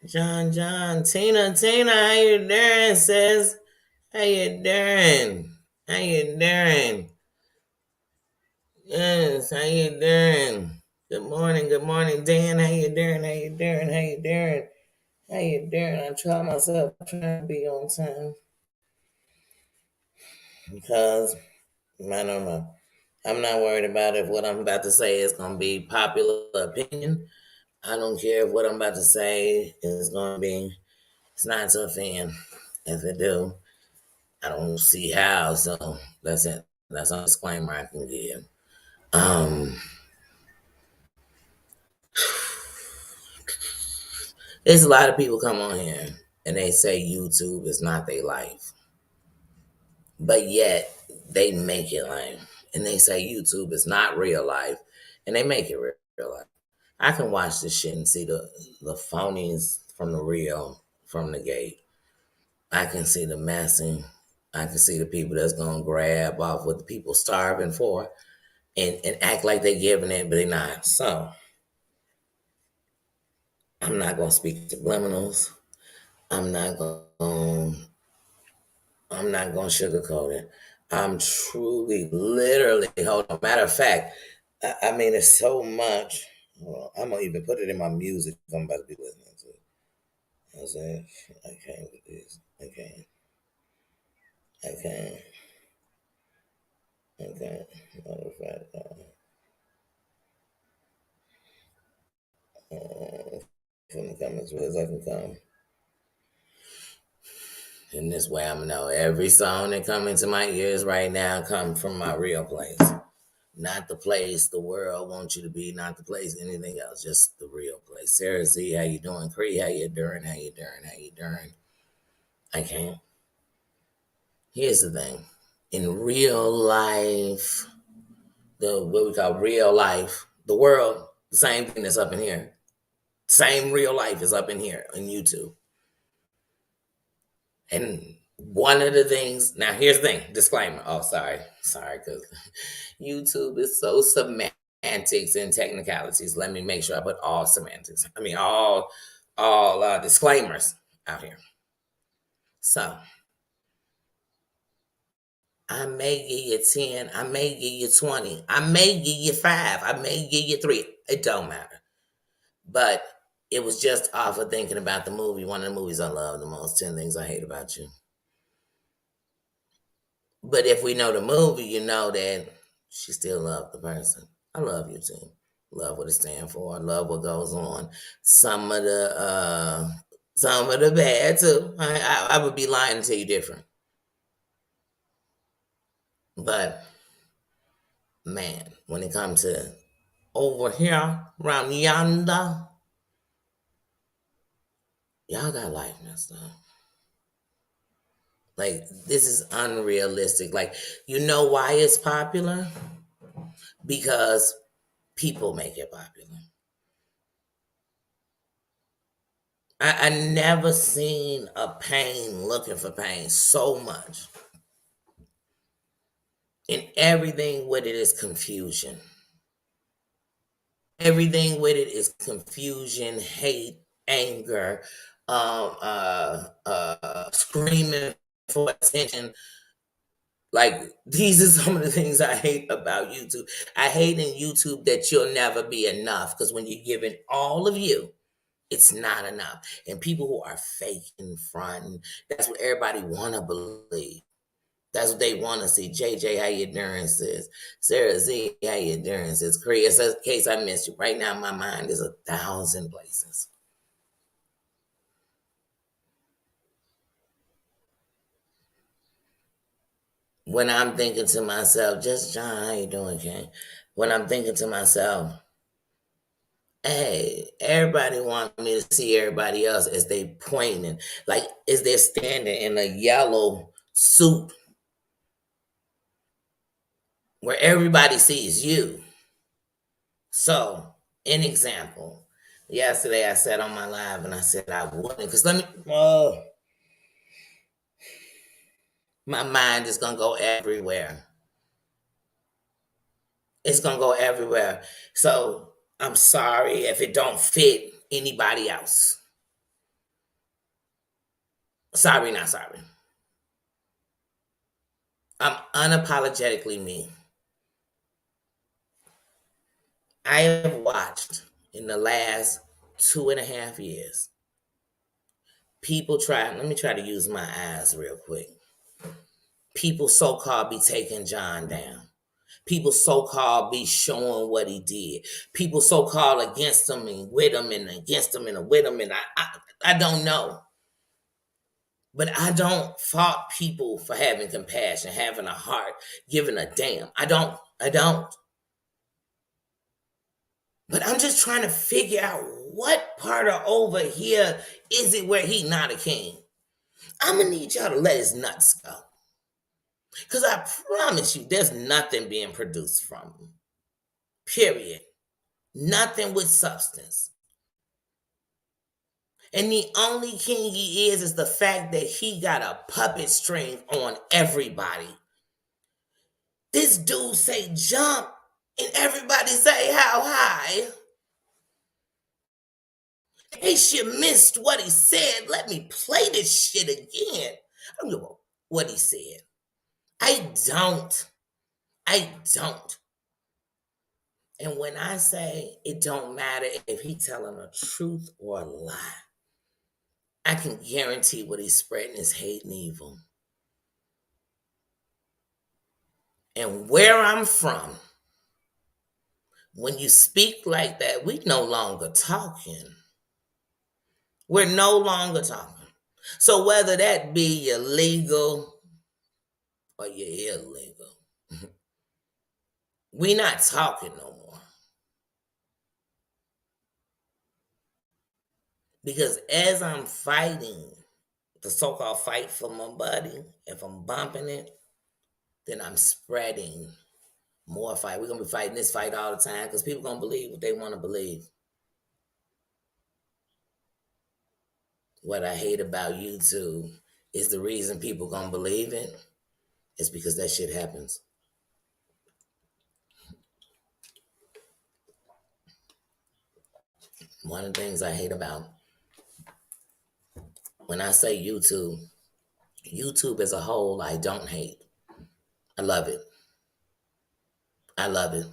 John, Tina, how you doing, sis? How you doing? How you doing? Yes, how you doing? Good morning, Dan. How you doing? How you doing? How you doing? How you doing? I try myself trying to be on time because I don't know. I'm not worried about if what I'm about to say is going to be popular opinion. I don't care if what I'm about to say is going to be. It's not to offend. If it do, I don't see how. So that's it. That's a disclaimer I can give. Um, there's a lot of people come on here and they say YouTube is not their life, but yet they make it life. And they say YouTube is not real life, and they make it real life. I can watch this shit and see the phonies from the real from the gate. I can see the messing. I can see the people that's gonna grab off what the people starving for and act like they giving it, but they not. So I'm not gonna speak subliminals. I'm not gonna I'm not gonna sugarcoat it. I'm truly, literally, hold on. Matter of fact, I mean it's so much. Well, I'm gonna even put it in my music I'm about to be listening to. I said, I can't with this. I can't. Matter of fact, from the comments as I can come. In this way, I'm gonna know every song that come into my ears right now come from my real place, not the place the world wants you to be, not the place anything else, just the real place. Sarah Z, how you doing? Cree, how you doing? How you doing? How you doing? I can't. Here's the thing: in real life, the what we call real life, the world, the same thing that's up in here, same real life is up in here on YouTube. And one of the things, now here's the thing, disclaimer. Oh, sorry, because YouTube is so semantics and technicalities. Let me make sure I put all semantics. I mean, all disclaimers out here. So I may give you 10, I may give you 20, I may give you 5, I may give you 3. It don't matter. But it was just off of thinking about the movie, one of the movies I love the most, 10 Things I Hate About You. But if we know the movie, you know that she still loved the person. I love you too. Love what it stands for. I love what goes on. Some of the bad too. I would be lying to tell you different. But man, when it comes to over here, around yonder, y'all got life messed up. Like this is unrealistic. Like you know why it's popular? Because people make it popular. I never seen a pain looking for pain so much. And everything with it is confusion. Everything with it is confusion, hate, anger, screaming for attention. Like these are some of the things I hate about YouTube. I hate in YouTube that you'll never be enough because when you're giving all of you, it's not enough. And people who are fake in front, that's what everybody wanna believe. That's what they want to see. JJ, how you doing, sis? Sarah Z, how you doing, sis? Chris, in case I missed you. Right now, my mind is 1,000 places. When I'm thinking to myself, just John, how you doing, Ken? When I'm thinking to myself, hey, everybody wants me to see everybody else as they pointing, like as they're standing in a yellow suit where everybody sees you. So, an example. Yesterday I said on my live and I said I wouldn't because my mind is gonna go everywhere. It's gonna go everywhere. So I'm sorry if it don't fit anybody else. Sorry, not sorry. I'm unapologetically me. I have watched in the last 2.5 years people try, let me try to use my eyes real quick. People so called be taking John down. People so called be showing what he did. People so called against him and with him and against him and with him. And I don't know. But I don't fault people for having compassion, having a heart, giving a damn. I don't. I don't. But I'm just trying to figure out what part of over here is it where he not a king. I'm gonna need y'all to let his nuts go. Cause I promise you, there's nothing being produced from him. Period. Nothing with substance. And the only king he is the fact that he got a puppet string on everybody. This dude say jump, and everybody say how high. Hey, shit missed what he said. Let me play this shit again. I don't know what he said. I don't. I don't. And when I say it don't matter if he telling the truth or a lie, I can guarantee what he's spreading is hate and evil. And where I'm from, when you speak like that, we no longer talking. We're no longer talking. So whether that be your legal or your illegal, we not talking no more. Because as I'm fighting the so-called fight for my buddy, if I'm bumping it, then I'm spreading more fight. We're gonna be fighting this fight all the time because people gonna believe what they want to believe. What I hate about YouTube is the reason people gonna believe it is because that shit happens. One of the things I hate about when I say YouTube as a whole, I don't hate. I love it. I love it.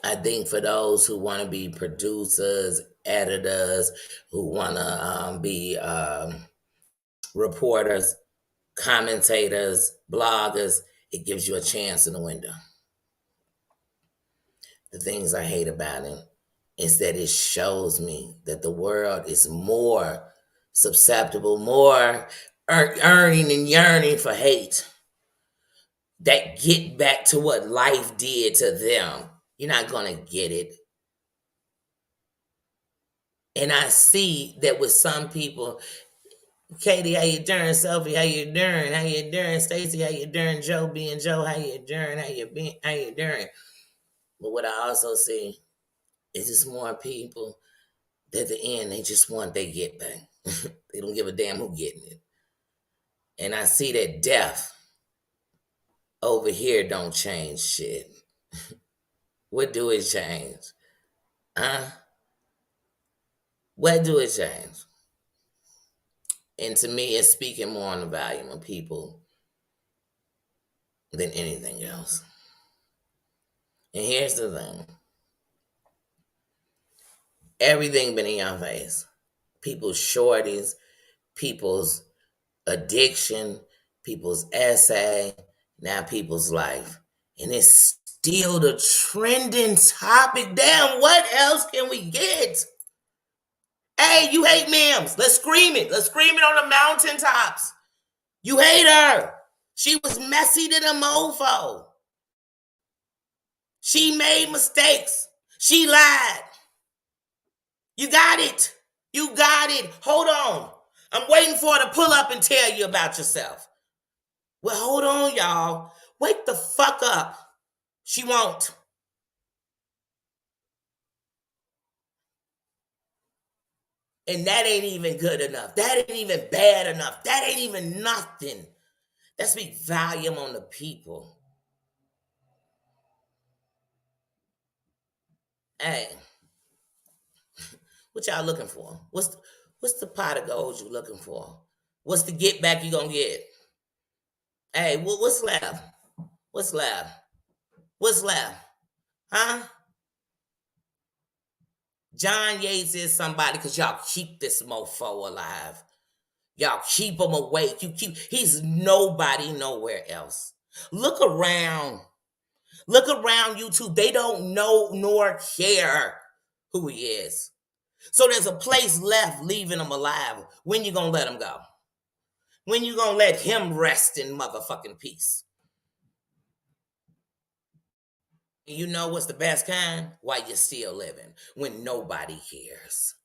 I think for those who want to be producers, editors, who want to be reporters, commentators, bloggers, it gives you a chance in the window. The things I hate about it is that it shows me that the world is more susceptible, more earning and yearning for hate that get back to what life did to them. You're not going to get it. And I see that with some people, Katie, how you doing? Sophie, how you doing? How you doing? Stacy, how you doing? Joe being Joe, how you doing? How you been? How you doing? But what I also see is just more people that at the end they just want they get back. They don't give a damn who getting it. And I see that death over here don't change shit. What do it change? Huh? What do it change? And to me, it's speaking more on the volume of people than anything else. And here's the thing. Everything been in your face. People's shorties, people's addiction, people's essay, now people's life. And it's still the trending topic. Damn, what else can we get? Hey, you hate Mims. Let's scream it. Let's scream it on the mountaintops. You hate her. She was messy to the mofo. She made mistakes. She lied. You got it. You got it. Hold on. I'm waiting for her to pull up and tell you about yourself. Well, hold on, y'all. Wake the fuck up. She won't. And that ain't even good enough. That ain't even bad enough. That ain't even nothing. That speaks volume on the people. Hey, what y'all looking for? What's the pot of gold you looking for? What's the get back you gonna get? Hey, what's left? What's left? What's left? Huh? John Yates is somebody because y'all keep this mofo alive. Y'all keep him awake. He's nobody nowhere else. Look around. Look around YouTube. They don't know nor care who he is. So there's a place left leaving him alive. When you gonna let him go? When you gonna let him rest in motherfucking peace? You know what's the best kind? Why you're still living. When nobody cares.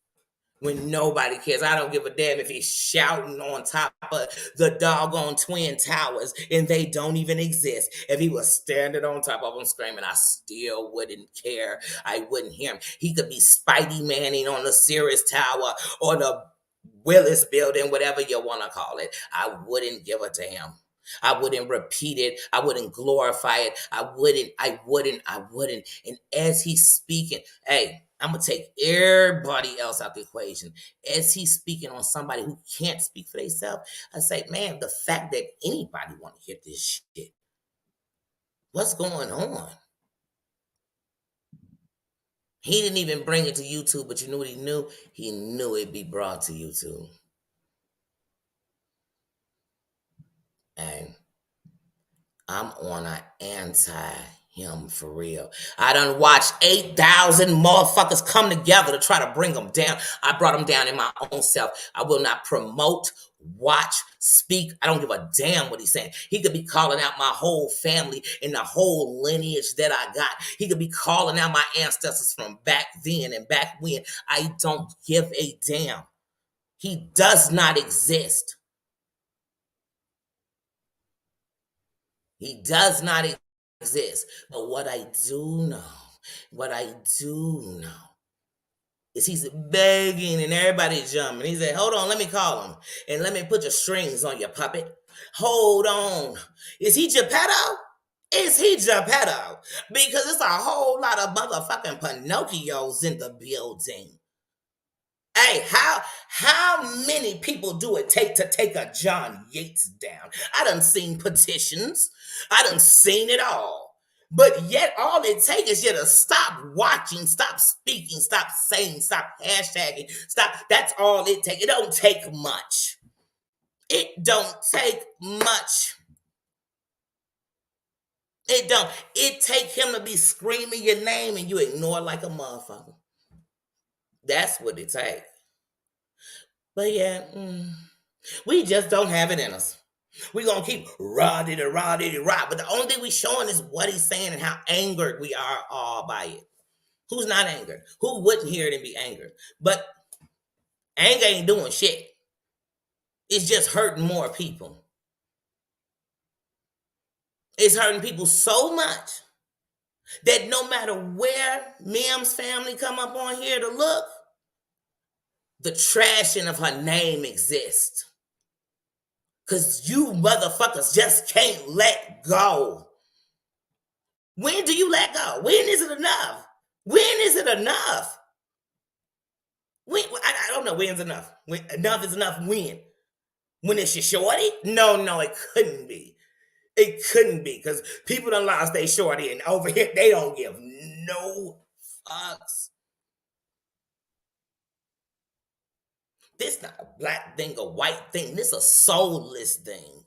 When nobody cares. I don't give a damn if he's shouting on top of the doggone Twin Towers and they don't even exist. If he was standing on top of them screaming, I still wouldn't care. I wouldn't hear him. He could be Spidey Manning on the Sears Tower or the Willis Building, whatever you want to call it. I wouldn't give a damn. I wouldn't repeat it. I wouldn't glorify it. I wouldn't. And as he's speaking, hey, I'm going to take everybody else out the equation. As he's speaking on somebody who can't speak for themselves, I say, man, the fact that anybody want to hear this shit, what's going on? He didn't even bring it to YouTube, but you knew what he knew? He knew it'd be brought to YouTube. And I'm on an anti-him for real. I done watched 8,000 motherfuckers come together to try to bring him down. I brought him down in my own self. I will not promote, watch, speak. I don't give a damn what he's saying. He could be calling out my whole family and the whole lineage that I got. He could be calling out my ancestors from back then and back when. I don't give a damn. He does not exist. He does not exist. But what I do know is he's begging and everybody's jumping. He said, hold on, let me call him and let me put your strings on your puppet. Hold on. Is he Geppetto? Is he Geppetto? Because it's a whole lot of motherfucking Pinocchios in the building. Hey, how many people do it take to take a John Yates down? I done seen petitions. I done seen it all. But yet all it takes is you to stop watching, stop speaking, stop saying, stop hashtagging, stop. That's all it takes. It don't take much. It don't take much. It don't. It take him to be screaming your name and you ignore like a motherfucker. That's what it takes. But yeah, we just don't have it in us. We're going to keep rah-diddy-rah-diddy-rah. But the only thing we showing is what he's saying and how angered we are all by it. Who's not angered? Who wouldn't hear it and be angered? But anger ain't doing shit. It's just hurting more people. It's hurting people so much that no matter where Mim's family come up on here to look, the trashing of her name exists. Because you motherfuckers just can't let go. When do you let go? When is it enough? When is it enough? I don't know when's enough. When enough is enough when? When it's your shorty? No, it couldn't be. It couldn't be because people done lost their shorty and over here they don't give no fucks. This not a black thing, a white thing. This a soulless thing.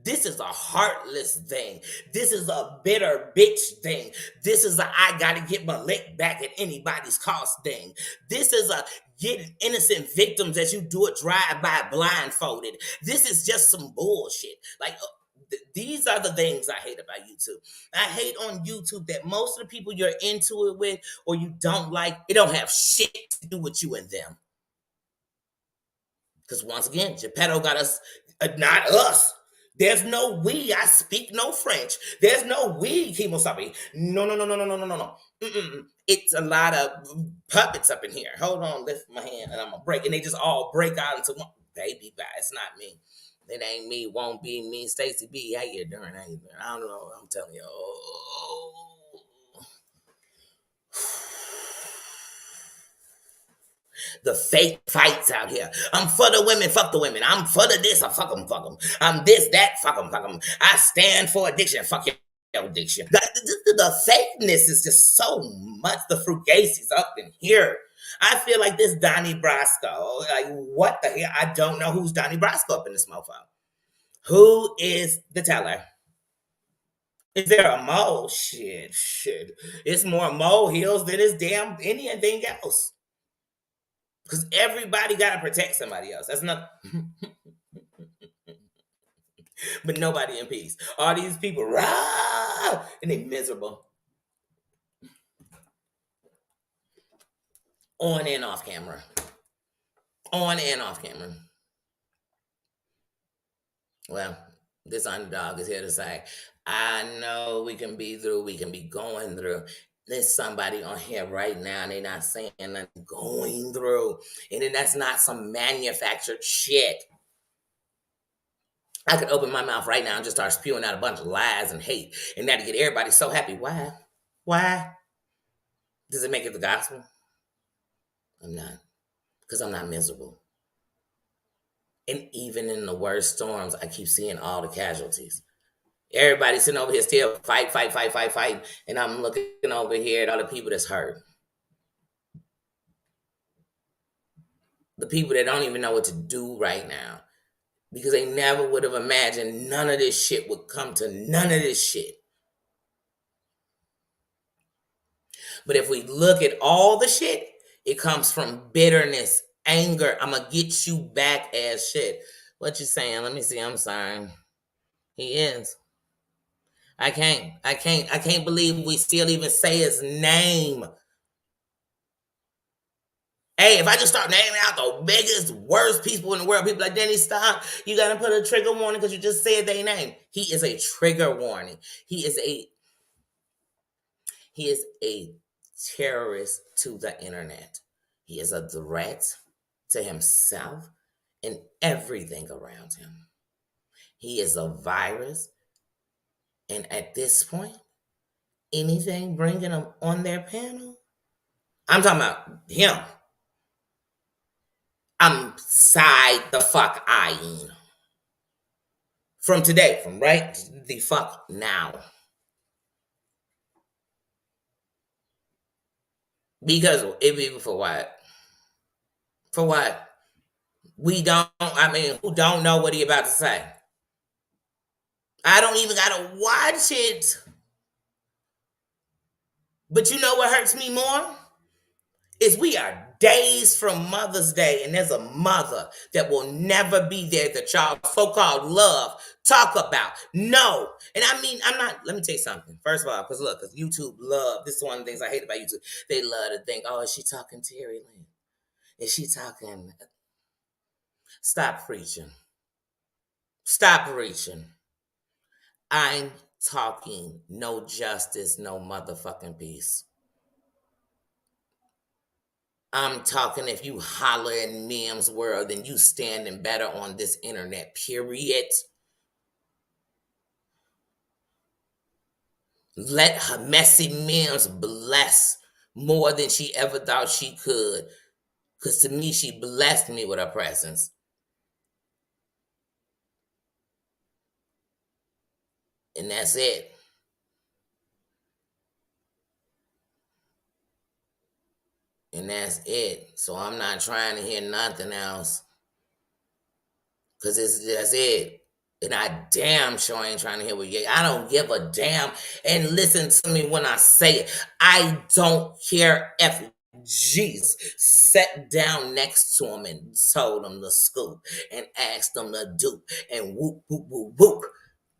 This is a heartless thing. This is a bitter bitch thing. This is a I gotta get my lick back at anybody's cost thing. This is a getting innocent victims as you do a drive-by blindfolded. This is just some bullshit. Like these are the things I hate about YouTube. I hate on YouTube that most of the people you're into it with or you don't like, it don't have shit to do with you and them. Because once again, Geppetto got us, not us. There's no we. I speak no French. There's no we, Kimosabi. No. It's a lot of puppets up in here. Hold on, lift my hand, and I'm gonna break, and they just all break out into one. Baby, bye. It's not me. It ain't me. Won't be me. Stacy B. How you doing? I don't know. I'm telling you. the fake fights out here. I'm for the women, fuck the women. I'm for the this, I fuck them. I'm this, that, fuck them. I stand for addiction, fuck your addiction. The fakeness is just so much. The frugacy's up in here. I feel like this Donnie Brasco, like what the hell? I don't know who's Donnie Brasco up in this mofo. Who is the teller? Is there a mole? Shit. It's more molehills than it's damn anything else. Because everybody got to protect somebody else. That's not. But nobody in peace. All these people, rah, and they miserable. On and off camera. On and off camera. Well, this underdog is here to say, I know we can be going through. There's somebody on here right now, and they're not saying nothing, going through. And then that's not some manufactured shit. I could open my mouth right now and just start spewing out a bunch of lies and hate, and that'll get everybody so happy. Why? Why? Does it make it the gospel? I'm not. Because I'm not miserable. And even in the worst storms, I keep seeing all the casualties. Everybody sitting over here still fight. And I'm looking over here at all the people that's hurt. The people that don't even know what to do right now. Because they never would have imagined none of this shit would come to none of this shit. But if we look at all the shit, it comes from bitterness, anger. I'm going to get you back as shit. What you saying? Let me see. I'm sorry. He is. I can't believe we still even say his name. Hey, if I just start naming out the biggest, worst people in the world, people like, Denny, stop. You got to put a trigger warning because you just said their name. He is a trigger warning. He is a terrorist to the internet. He is a threat to himself and everything around him. He is a virus. And at this point, anything bringing him on their panel, I'm talking about him. I'm side the fuck eyeing. From today, from right the fuck now. Because it be for what? For what? Who don't know what he about to say? I don't even gotta watch it. But you know what hurts me more? Is we are days from Mother's Day, and there's a mother that will never be there that y'all so-called love talk about. No. And I mean, let me tell you something. First of all, because YouTube love, this is one of the things I hate about YouTube. They love to think, oh, is she talking Terry Lynn? Is she talking? Stop preaching. Stop preaching. I'm talking no justice, no motherfucking peace. I'm talking if you holler in memes world, then you standing better on this internet, period. Let her messy memes bless more than she ever thought she could. Because to me, she blessed me with her presence. And that's it. And that's it. So I'm not trying to hear nothing else. Because that's it. And I damn sure ain't trying to hear what you. I don't give a damn. And listen to me when I say it. I don't care if Jesus sat down next to him and told him the scoop and asked him the dupe and whoop, whoop, whoop, whoop.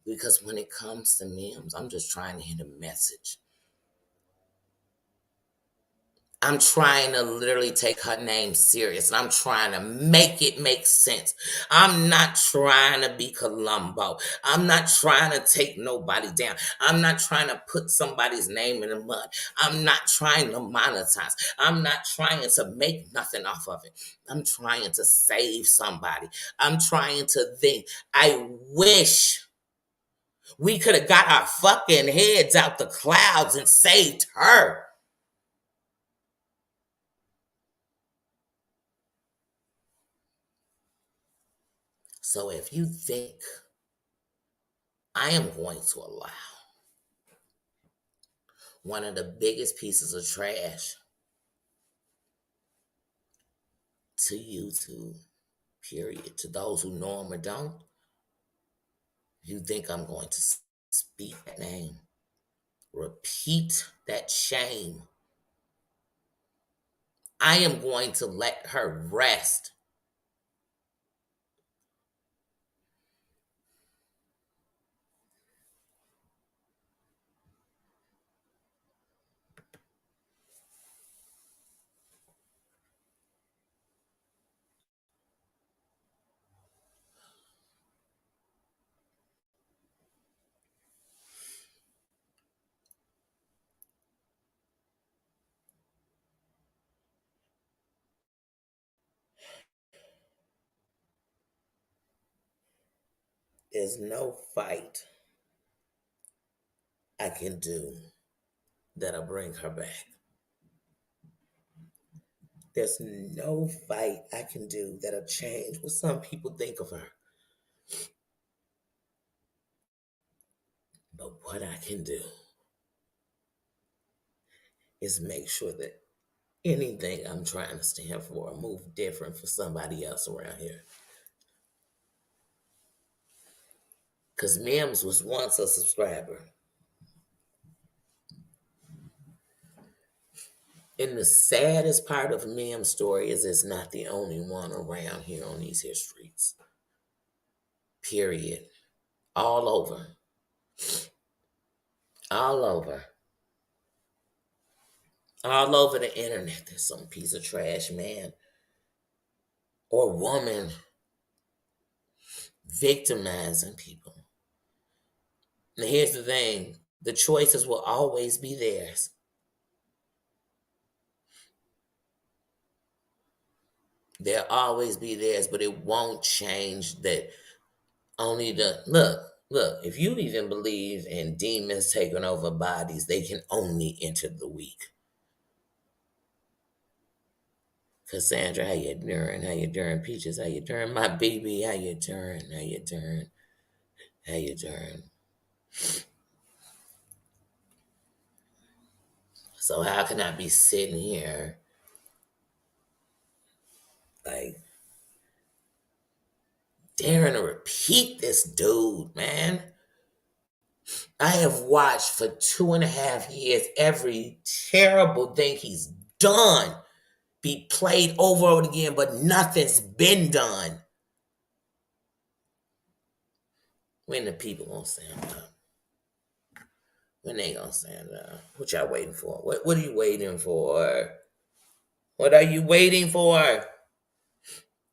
Because when it comes to memes, I'm just trying to hit a message. I'm trying to literally take her name serious, and I'm trying to make it make sense. I'm not trying to be Columbo. I'm not trying to take nobody down. I'm not trying to put somebody's name in the mud. I'm not trying to monetize. I'm not trying to make nothing off of it. I'm trying to save somebody. I'm trying to think. I wish we could have got our fucking heads out the clouds and saved her. So if you think I am going to allow one of the biggest pieces of trash to YouTube, period, to those who know him or don't, you think I'm going to speak that name, repeat that shame, I am going to let her rest. There's no fight I can do that'll bring her back. There's no fight I can do that'll change what some people think of her. But what I can do is make sure that anything I'm trying to stand for or move different for somebody else around here. Because Mims was once a subscriber. And the saddest part of Mim's story is it's not the only one around here on these here streets. Period. All over. All over. All over the internet, there's some piece of trash man or woman victimizing people. Now, here's the thing, the choices will always be theirs. They'll always be theirs, but it won't change that only the look, if you even believe in demons taking over bodies, they can only enter the weak. Cassandra, how you doing? How you doing? Peaches, how you doing? My baby, how you doing? How you doing? How you doing? So how can I be sitting here like daring to repeat this dude, man? I have watched for 2.5 years every terrible thing he's done be played over and again, but nothing's been done. When the people gonna stand up? When they gonna stand up? What y'all waiting for? What are you waiting for? What are you waiting for?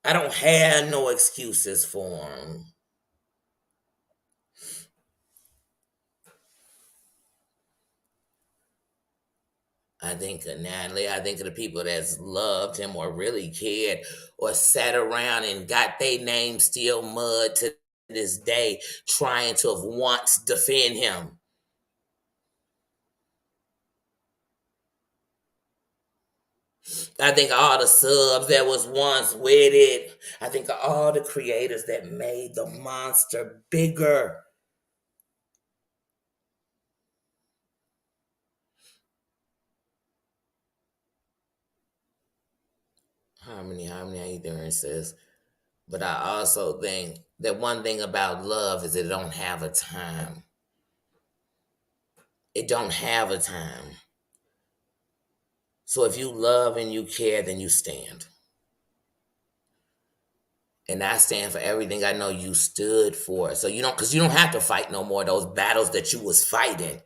I don't have no excuses for him. I think of Natalie. I think of the people that's loved him or really cared or sat around and got their name still mud to this day trying to have once defend him. I think of all the subs that was once with it. I think of all the creators that made the monster bigger. Harmony, how you doing, sis? But I also think that one thing about love is it don't have a time. It don't have a time. So if you love and you care, then you stand. And I stand for everything I know you stood for. So you don't, because you don't have to fight no more of those battles that you was fighting.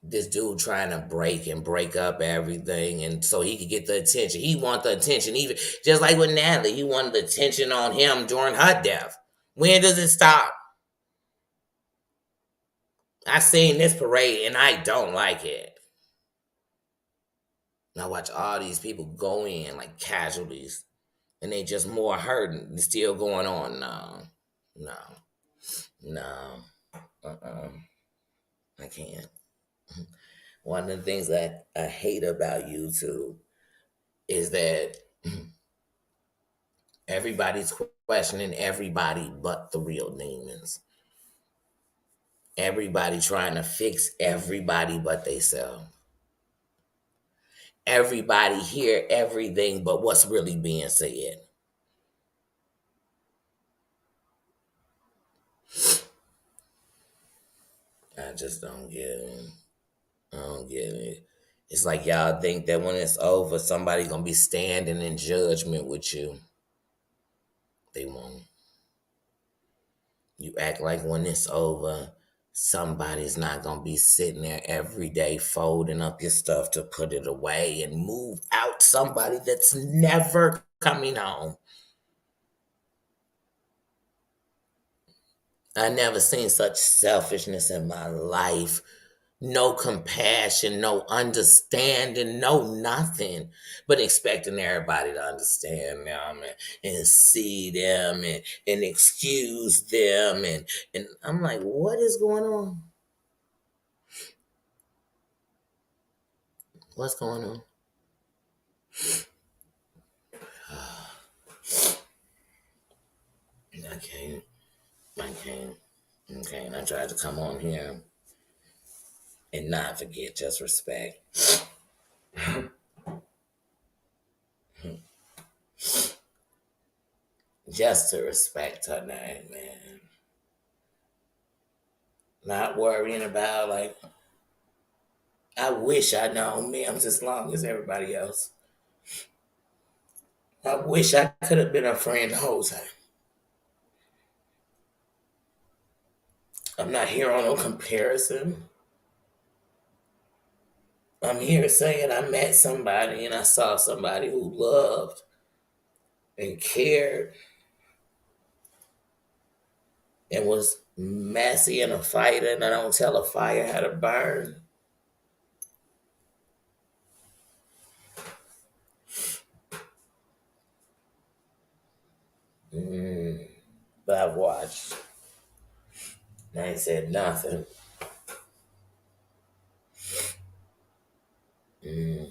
This dude trying to break up everything, and so he could get the attention. He want the attention, even just like with Natalie. He wanted the attention on him during her death. When does it stop? I seen this parade and I don't like it. And I watch all these people go in like casualties, and they just more hurting. It's still going on. No, no. I can't. One of the things that I hate about YouTube is that everybody's questioning everybody but the real demons. Everybody trying to fix everybody but theyself. Everybody hear everything but what's really being said. I just don't get it. I don't get it. It's like y'all think that when it's over, somebody gonna be standing in judgment with you. They won't. You act like when it's over, somebody's not gonna be sitting there every day folding up your stuff to put it away and move out somebody that's never coming home. I never seen such selfishness in my life. No compassion, no understanding, no nothing, but expecting everybody to understand them and see them and excuse them. And I'm like, what is going on? What's going on? I can't. I can't. Okay, and I tried to come on here and not forget just respect. Just to respect her name, man. Not worrying about, like, I wish I known Mims as long as everybody else. I wish I could have been a friend the whole time. I'm not here on no comparison. I'm here saying I met somebody and I saw somebody who loved and cared and was messy and a fighter, and I don't tell a fire how to burn. Mm, but I've watched. I ain't said nothing. Mm.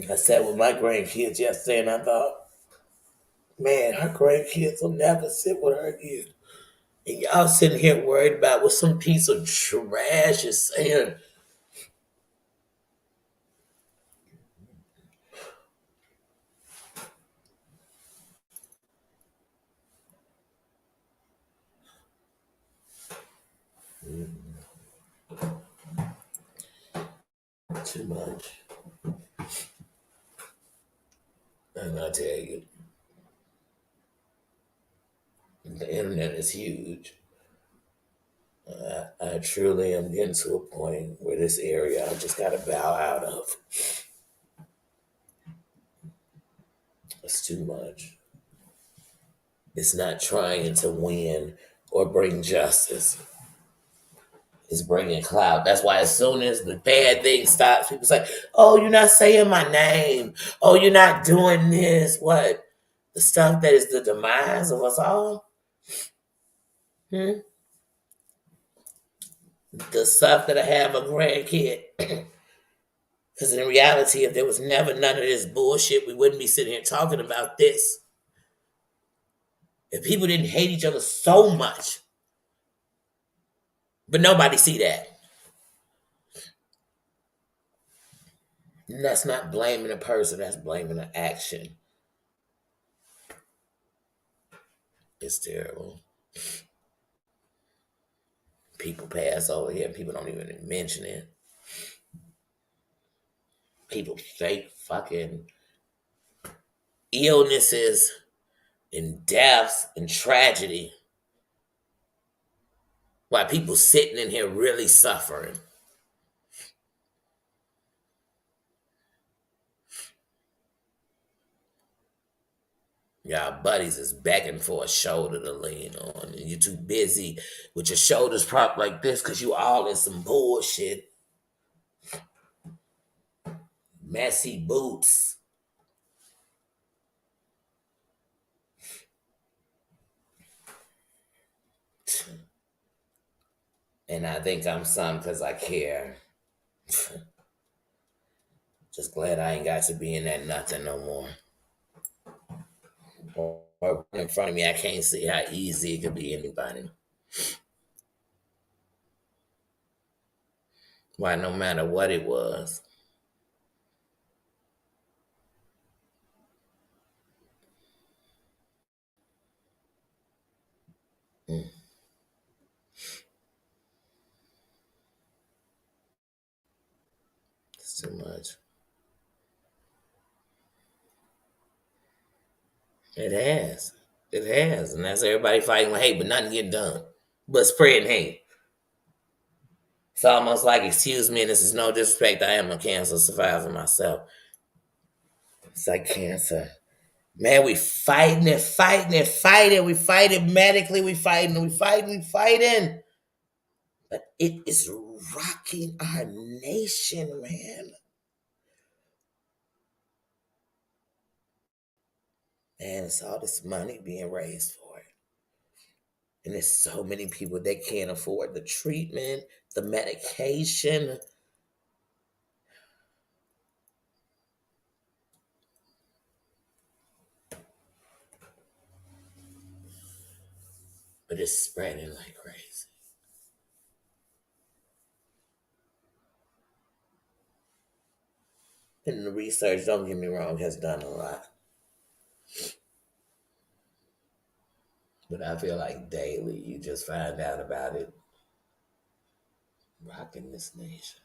I sat with my grandkids yesterday and I thought, man, her grandkids will never sit with her again. And y'all sitting here worried about what some piece of trash is saying. Too much. I'm gonna tell you, the internet is huge. I truly am getting to a point where this area I just gotta bow out of. It's too much. It's not trying to win or bring justice. It's bringing clout. That's why as soon as the bad thing stops, people say, "Oh, you're not saying my name. Oh, you're not doing this." What? The stuff that is the demise of us all? Hmm? The stuff that I have a grandkid. Because in reality, if there was never none of this bullshit, we wouldn't be sitting here talking about this. If people didn't hate each other so much, but nobody see that. And that's not blaming a person, that's blaming an action. It's terrible. People pass over here, people don't even mention it. People fake fucking illnesses and deaths and tragedy while people sitting in here really suffering. Y'all buddies is begging for a shoulder to lean on. And you're too busy with your shoulders propped like this because you all in some bullshit. Messy boots. And I think I'm some because I care. Just glad I ain't got to be in that nothing no more. Or in front of me, I can't see how easy it could be anybody. Why, no matter what it was. Mm, it's too much. It has. It has. And that's everybody fighting with hate, but nothing getting done. But spreading hate. It's almost like, excuse me, and this is no disrespect, I am a cancer survivor myself. It's like cancer. Man, we fighting it, fighting it, fighting. We fight it medically, we fighting, we fighting, we fighting. But it is rocking our nation, man. Man, it's all this money being raised for it. And there's so many people that can't afford the treatment, the medication. But it's spreading like crazy. And the research, don't get me wrong, has done a lot. But I feel like daily you just find out about it rocking this nation.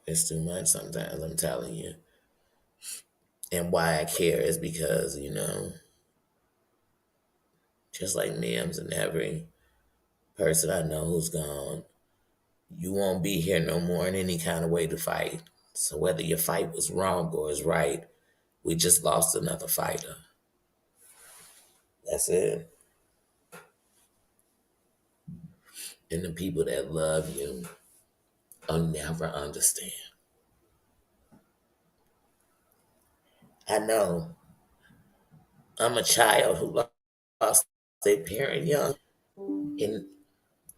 It's too much sometimes, I'm telling you. And why I care is because, just like Mims and every person I know who's gone, you won't be here no more in any kind of way to fight. So whether your fight was wrong or is right, we just lost another fighter. That's it. And the people that love you will never understand. I know I'm a child who lost their parent young and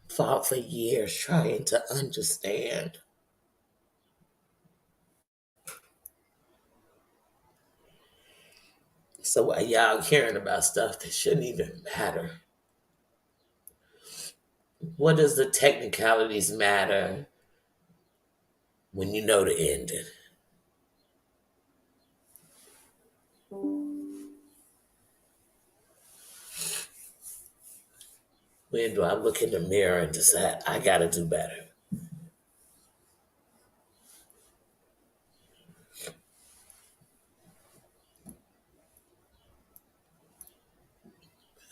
fought for years trying to understand. So why y'all caring about stuff that shouldn't even matter? What does the technicalities matter when you know the ending? When do I look in the mirror and decide I gotta do better?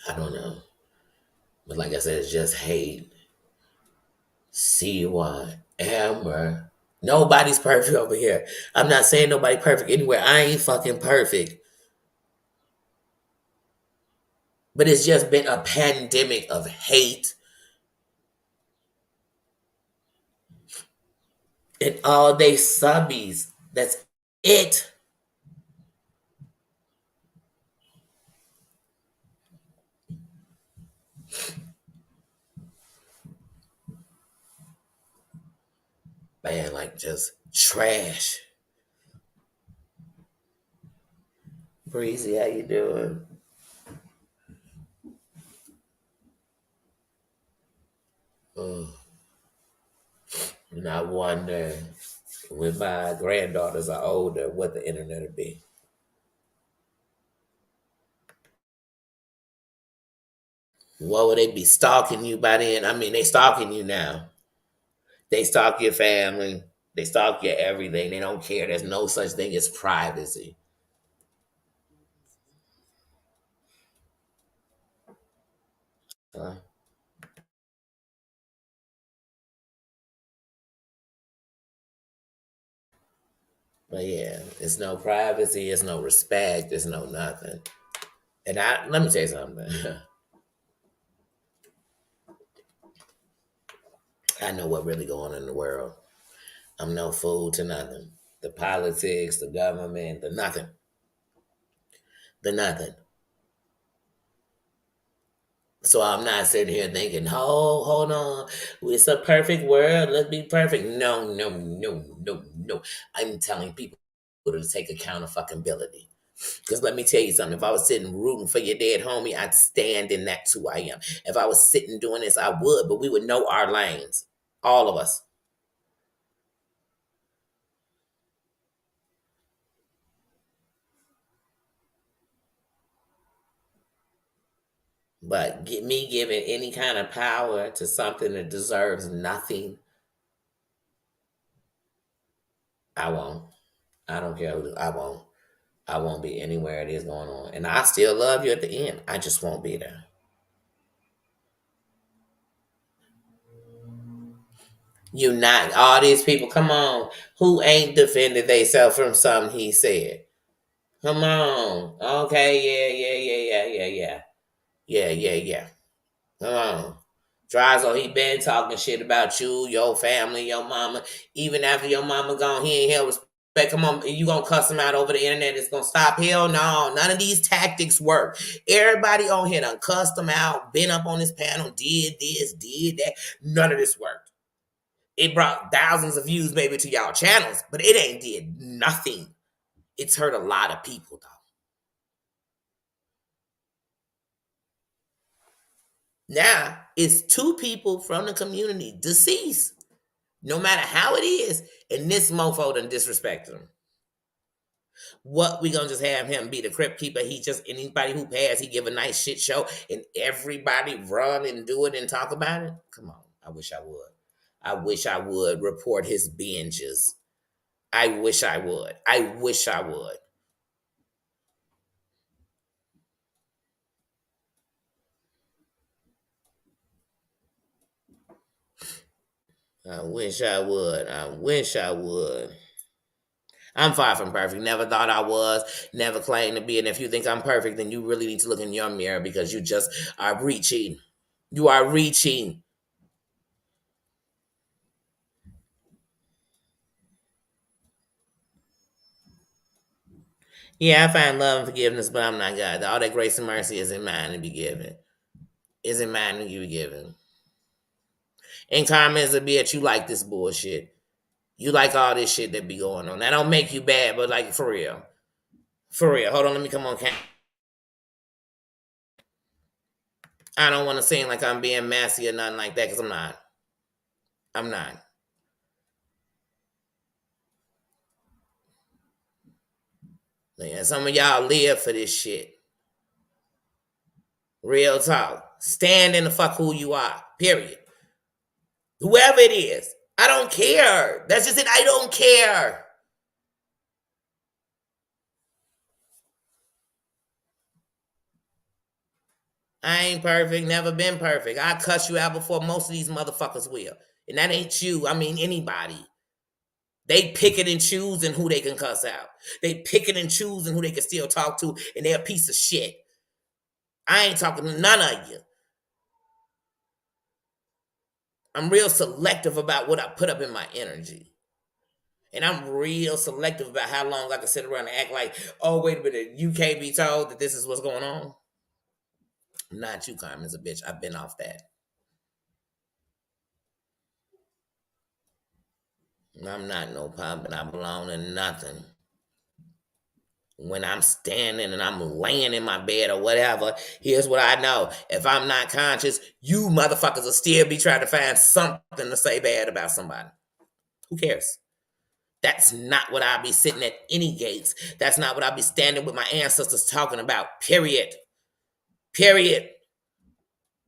I don't know. But like I said, it's just hate. CY, Amber. Nobody's perfect over here. I'm not saying nobody perfect anywhere. I ain't fucking perfect. But it's just been a pandemic of hate and all they subbies. That's it. Man, like just trash. Breezy, how you doing? Oh, and I wonder when my granddaughters are older what the internet will be. What would they be stalking you by then? I mean, they stalking you now. They stalk your family. They stalk your everything. They don't care. There's no such thing as privacy. Uh, but yeah, it's no privacy. It's no respect. It's no nothing. And let me tell you something. I know what really going on in the world. I'm no fool to nothing. The politics, the government, the nothing. The nothing. So I'm not sitting here thinking, oh, hold on, it's a perfect world. Let's be perfect. No, no, no, no, no. I'm telling people to take account of fucking ability. Because let me tell you something. If I was sitting rooting for your dead homie, I'd stand in that's who I am. If I was sitting doing this, I would, but we would know our lanes. All of us. But get me giving any kind of power to something that deserves nothing, I won't. I don't care who. I won't. I won't be anywhere it is going on. And I still love you at the end. I just won't be there. You not all these people, come on, who ain't defended themselves from something he said. Come on. Okay, yeah. Yeah. Come on. Dryzo, he been talking shit about you, your family, your mama. Even after your mama gone, he ain't held respect. Come on, you gonna cuss him out over the internet? It's gonna stop? Hell no. None of these tactics work. Everybody on here done cussed him out, been up on this panel, did this, did that. None of this worked. It brought thousands of views maybe to y'all channels, but it ain't did nothing. It's hurt a lot of people though. Now it's two people from the community deceased. No matter how it is, and this mofo done disrespected him. What, we gonna just have him be the crypt keeper? He just, anybody who passed, he give a nice shit show and everybody run and do it and talk about it? Come on. I wish I would. I wish I would report his binges. I wish I would. I wish I would. I wish I would. I wish I would. I'm far from perfect. Never thought I was. Never claimed to be. And if you think I'm perfect, then you really need to look in your mirror because you just are reaching. You are reaching. Yeah, I find love and forgiveness, but I'm not God. All that grace and mercy is in mine to be given. Is in mine to be given. And karma is a bitch. You like this bullshit. You like all this shit that be going on. That don't make you bad, but like for real. For real. Hold on, let me come on. I don't want to seem like I'm being messy or nothing like that because I'm not. I'm not. Man, some of y'all live for this shit. Real talk. Stand in the fuck who you are. Period. Whoever it is. I don't care. That's just it. I don't care. I ain't perfect. Never been perfect. I cuss you out before most of these motherfuckers will. And that ain't you. I mean anybody. They pick it and choose and who they can cuss out. They pick it and choose and who they can still talk to, and they're a piece of shit. I ain't talking to none of you. I'm real selective about what I put up in my energy. And I'm real selective about how long I can sit around and act like, oh, wait a minute, you can't be told that this is what's going on. Not you, Carmen's a bitch. I've been off that. I'm not no pop, and I belong to nothing. When I'm standing and I'm laying in my bed or whatever, here's what I know. If I'm not conscious, you motherfuckers will still be trying to find something to say bad about somebody. Who cares? That's not what I'll be sitting at any gates. That's not what I'll be standing with my ancestors talking about. Period. Period.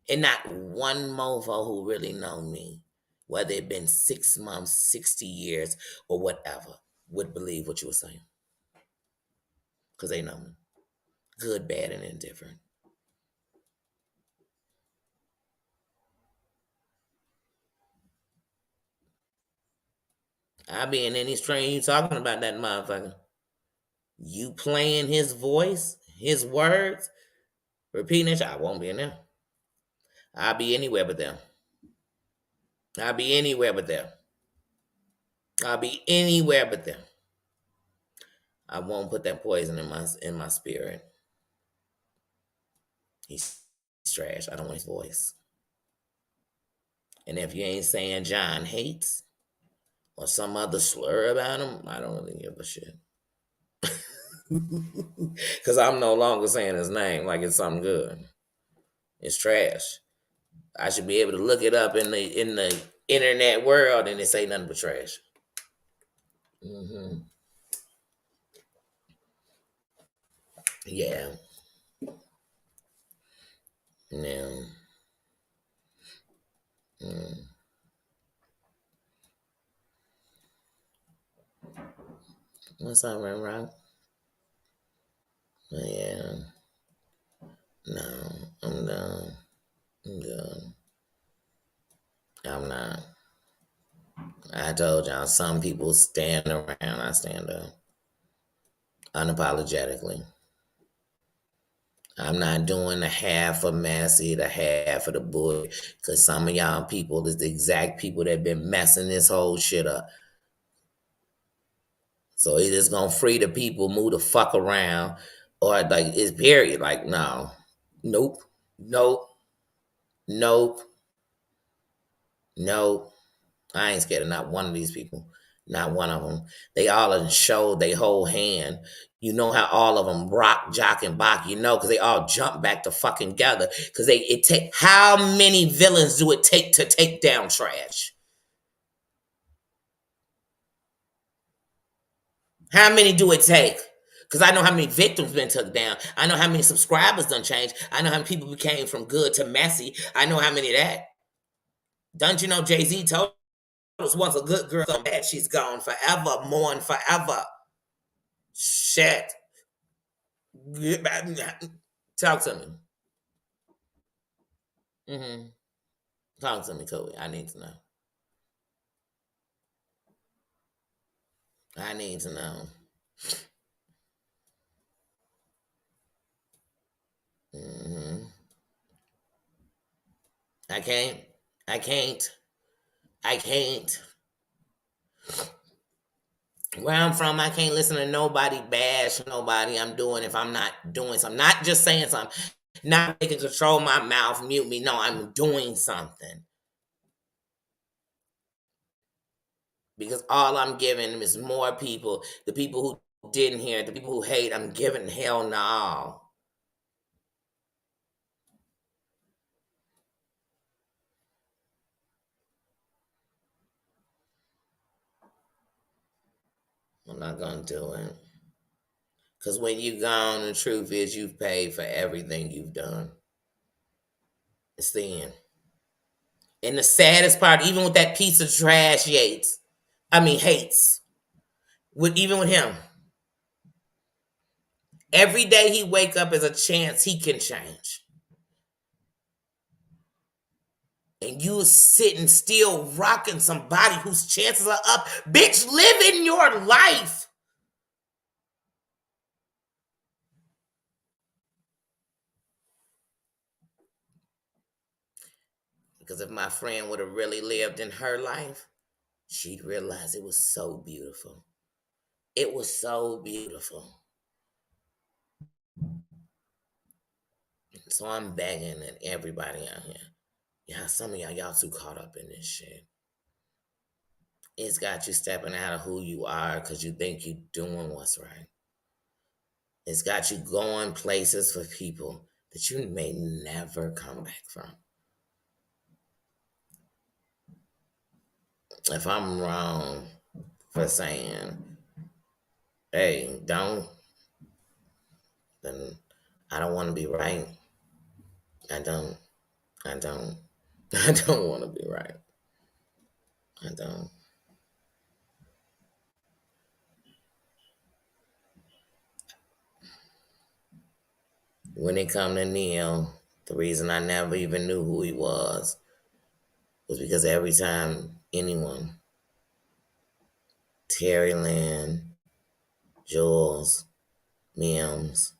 And not one mofo who really know me, whether it been 6 months, 60 years, or whatever, would believe what you were saying. Because they know me. Good, bad, and indifferent. I be in any strain you talking about that motherfucker. You playing his voice, his words, repeating it, I won't be in there. I'll be anywhere but there. I'll be anywhere but there. I'll be anywhere but there. I won't put that poison in my spirit. He's trash. I don't want his voice. And if you ain't saying John hates or some other slur about him, I don't really give a shit. Because I'm no longer saying his name like it's something good. It's trash. I should be able to look it up in the internet world and it say nothing but trash. Yeah. Yeah. What's up, Ren Rock? Yeah. No, I'm done. I'm done. I'm not. I told y'all, some people stand around, I stand up. Unapologetically. I'm not doing the half of messy, the half of the bull, because some of y'all people is the exact people that been messing this whole shit up. So it is gonna free the people, move the fuck around, or like it's period. Like, no. Nope. Nope. Nope. Nope. I ain't scared of not one of these people. Not one of them. They all have showed they whole hand. You know how all of them rock, jock, and bach. You know, because they all jump back to fucking together. Because it take how many villains do it take to take down trash? How many do it take? Because I know how many victims been took down. I know how many subscribers done changed. I know how many people became from good to messy. I know how many of that. Don't you know Jay-Z told us once a good girl so bad she's gone forever, mourn forever. Shit. Talk to me. Talk to me, Kobe. I need to know. I need to know. I can't. I can't. I can't. Where I'm from, I can't listen to nobody bash nobody. I'm doing if I'm not doing something. Not just saying something. Not making control my mouth, mute me. No, I'm doing something. Because all I'm giving them is more people. The people who didn't hear, the people who hate, I'm giving hell no. I'm not gonna do it. Because when you gone, the truth is you've paid for everything you've done. It's the end. And the saddest part, even with that piece of trash hates. Even with him. Every day he wake up is a chance he can change. And you sitting still rocking somebody whose chances are up. Bitch, live in your life. Because if my friend would have really lived in her life, she'd realize it was so beautiful. It was so beautiful. So I'm begging at everybody out here. Yeah, some of y'all too caught up in this shit. It's got you stepping out of who you are because you think you're doing what's right. It's got you going places for people that you may never come back from. If I'm wrong for saying, hey, don't, then I don't want to be right. I don't. I don't. I don't want to be right. I don't. When it come to Neil, the reason I never even knew who he was because every time anyone, Terry Lynn, Jules, Mims,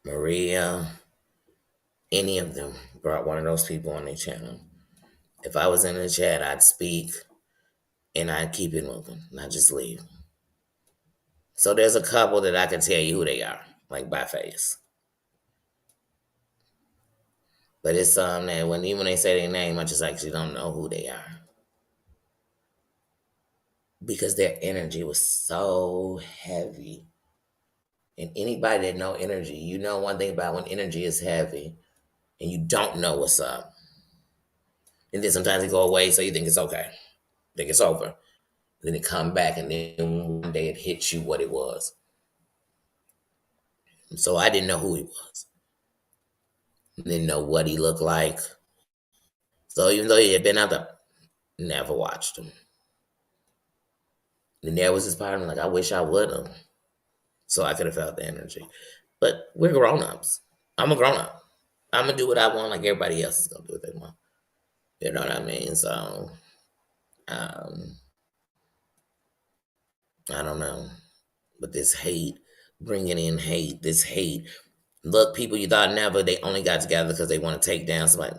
Maria, any of them brought one of those people on their channel. If I was in the chat, I'd speak and I'd keep it moving, not just leave. So there's a couple that I can tell you who they are, like by face. But it's some that when even they say their name, I just actually don't know who they are because their energy was so heavy. And anybody that know energy, you know one thing about when energy is heavy and you don't know what's up. And then sometimes it go away, so you think it's okay, think it's over. Then it come back, and then one day it hits you what it was. So I didn't know who he was, didn't know what he looked like. So even though he had been out there, never watched him. And there was this part of me like, I wish I would have, so I could have felt the energy. But we're grown ups. I'm a grown up. I'm gonna do what I want, like everybody else is gonna do what they want. You know what I mean? So um, I don't know. But this hate, bringing in hate, this hate. Look, people you thought never, they only got together because they want to take down somebody.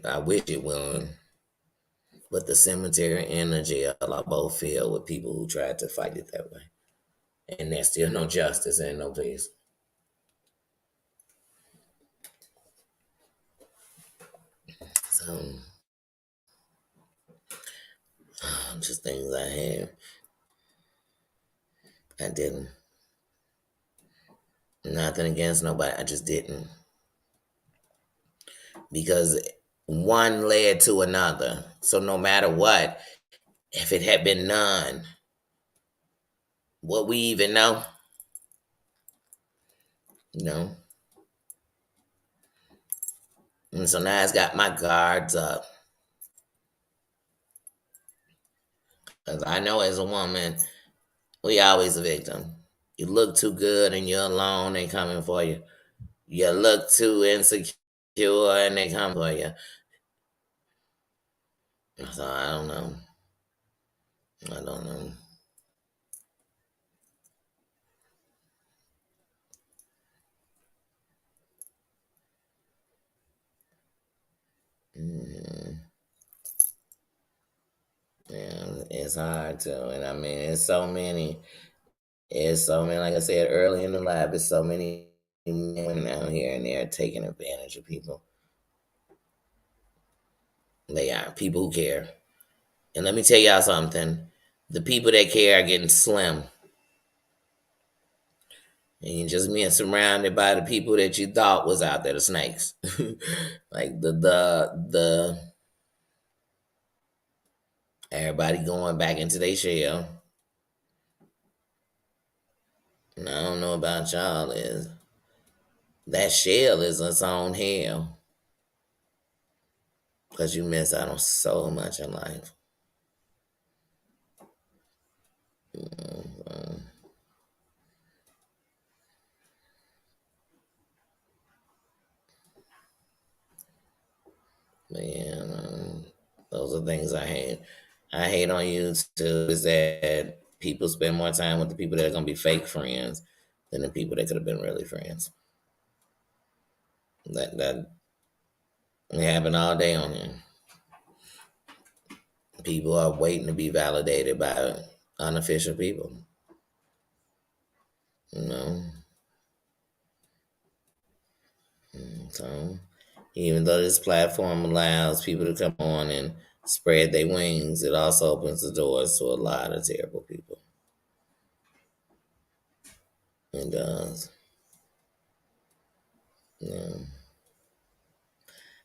I wish it would. But the cemetery and the jail are both filled with people who tried to fight it that way. And there's still no justice and no peace. So, just things I had. I didn't. Nothing against nobody. I just didn't. Because one led to another. So no matter what, if it had been none, what we even know? You know? And so now it's got my guards up. Because I know as a woman, we always a victim. You look too good and you're alone, they coming for you. You look too insecure and they come for you. So I don't know. I don't know. Mm, yeah, it's hard to. And I mean, it's so many. It's so many. Like I said early in the lab, it's so many men out here and they're taking advantage of people. They are people who care. And let me tell y'all something. The people that care are getting slim. And you just being surrounded by the people that you thought was out there, the snakes. Like the everybody going back into their shell. And I don't know about y'all is that shell is its own hell. Because you miss out on so much in life. Mhm. Man, those are things I hate. I hate on YouTube is that people spend more time with the people that are gonna be fake friends than the people that could have been really friends. That happen all day on here. People are waiting to be validated by unofficial people. You know, so even though this platform allows people to come on and spread their wings, it also opens the doors to a lot of terrible people. It does. Yeah.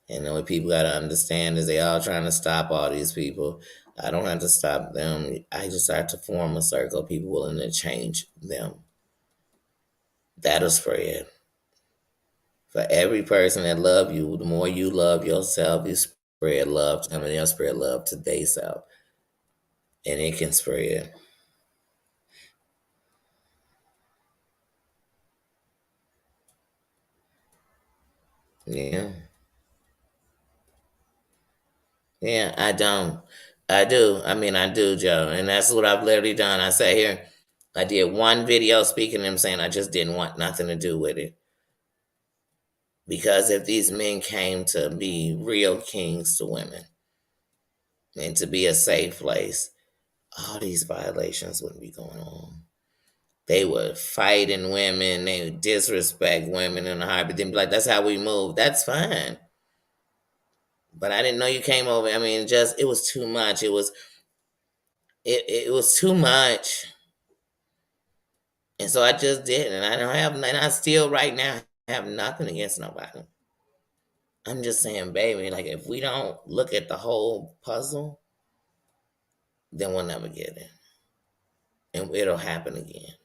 And what people got to understand is they all trying to stop all these people. I don't have to stop them. I just have to form a circle of people willing to change them. That'll spread. For every person that love you, the more you love yourself, you spread love. I mean, they'll spread love to themselves, and it can spread. Yeah, yeah. I don't. I do. I mean, I do, Joe, and that's what I've literally done. I sat here. I did one video speaking to him saying I just didn't want nothing to do with it. Because if these men came to be real kings to women and to be a safe place, all these violations wouldn't be going on. They would fighting women, they would disrespect women in a heartbeat. Then be like, that's how we move. That's fine. But I didn't know you came over. I mean, just it was too much. It was too much. And so I just did. And I don't have and I still right now have nothing against nobody. I'm just saying, baby, like if we don't look at the whole puzzle, then we'll never get it. And it'll happen again.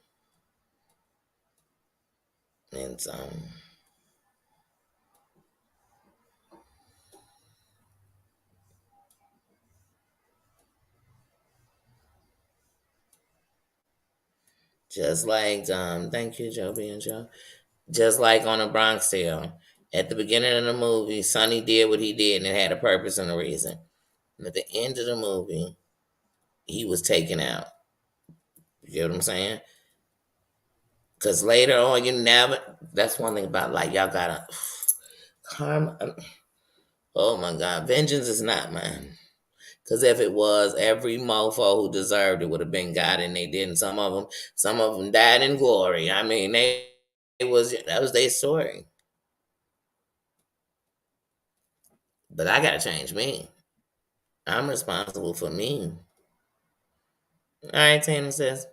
And just like thank you, Joby and Joe. Just like on a Bronx Tale. At the beginning of the movie, Sonny did what he did and it had a purpose and a reason. And at the end of the movie, he was taken out. You get what I'm saying? Because later on, you never. That's one thing about like y'all gotta karma. Oh my God, vengeance is not mine. Because if it was, every mofo who deserved it would have been God, and they didn't. Some of them died in glory. I mean, that was their story. But I gotta change me. I'm responsible for me. All right, Tina says.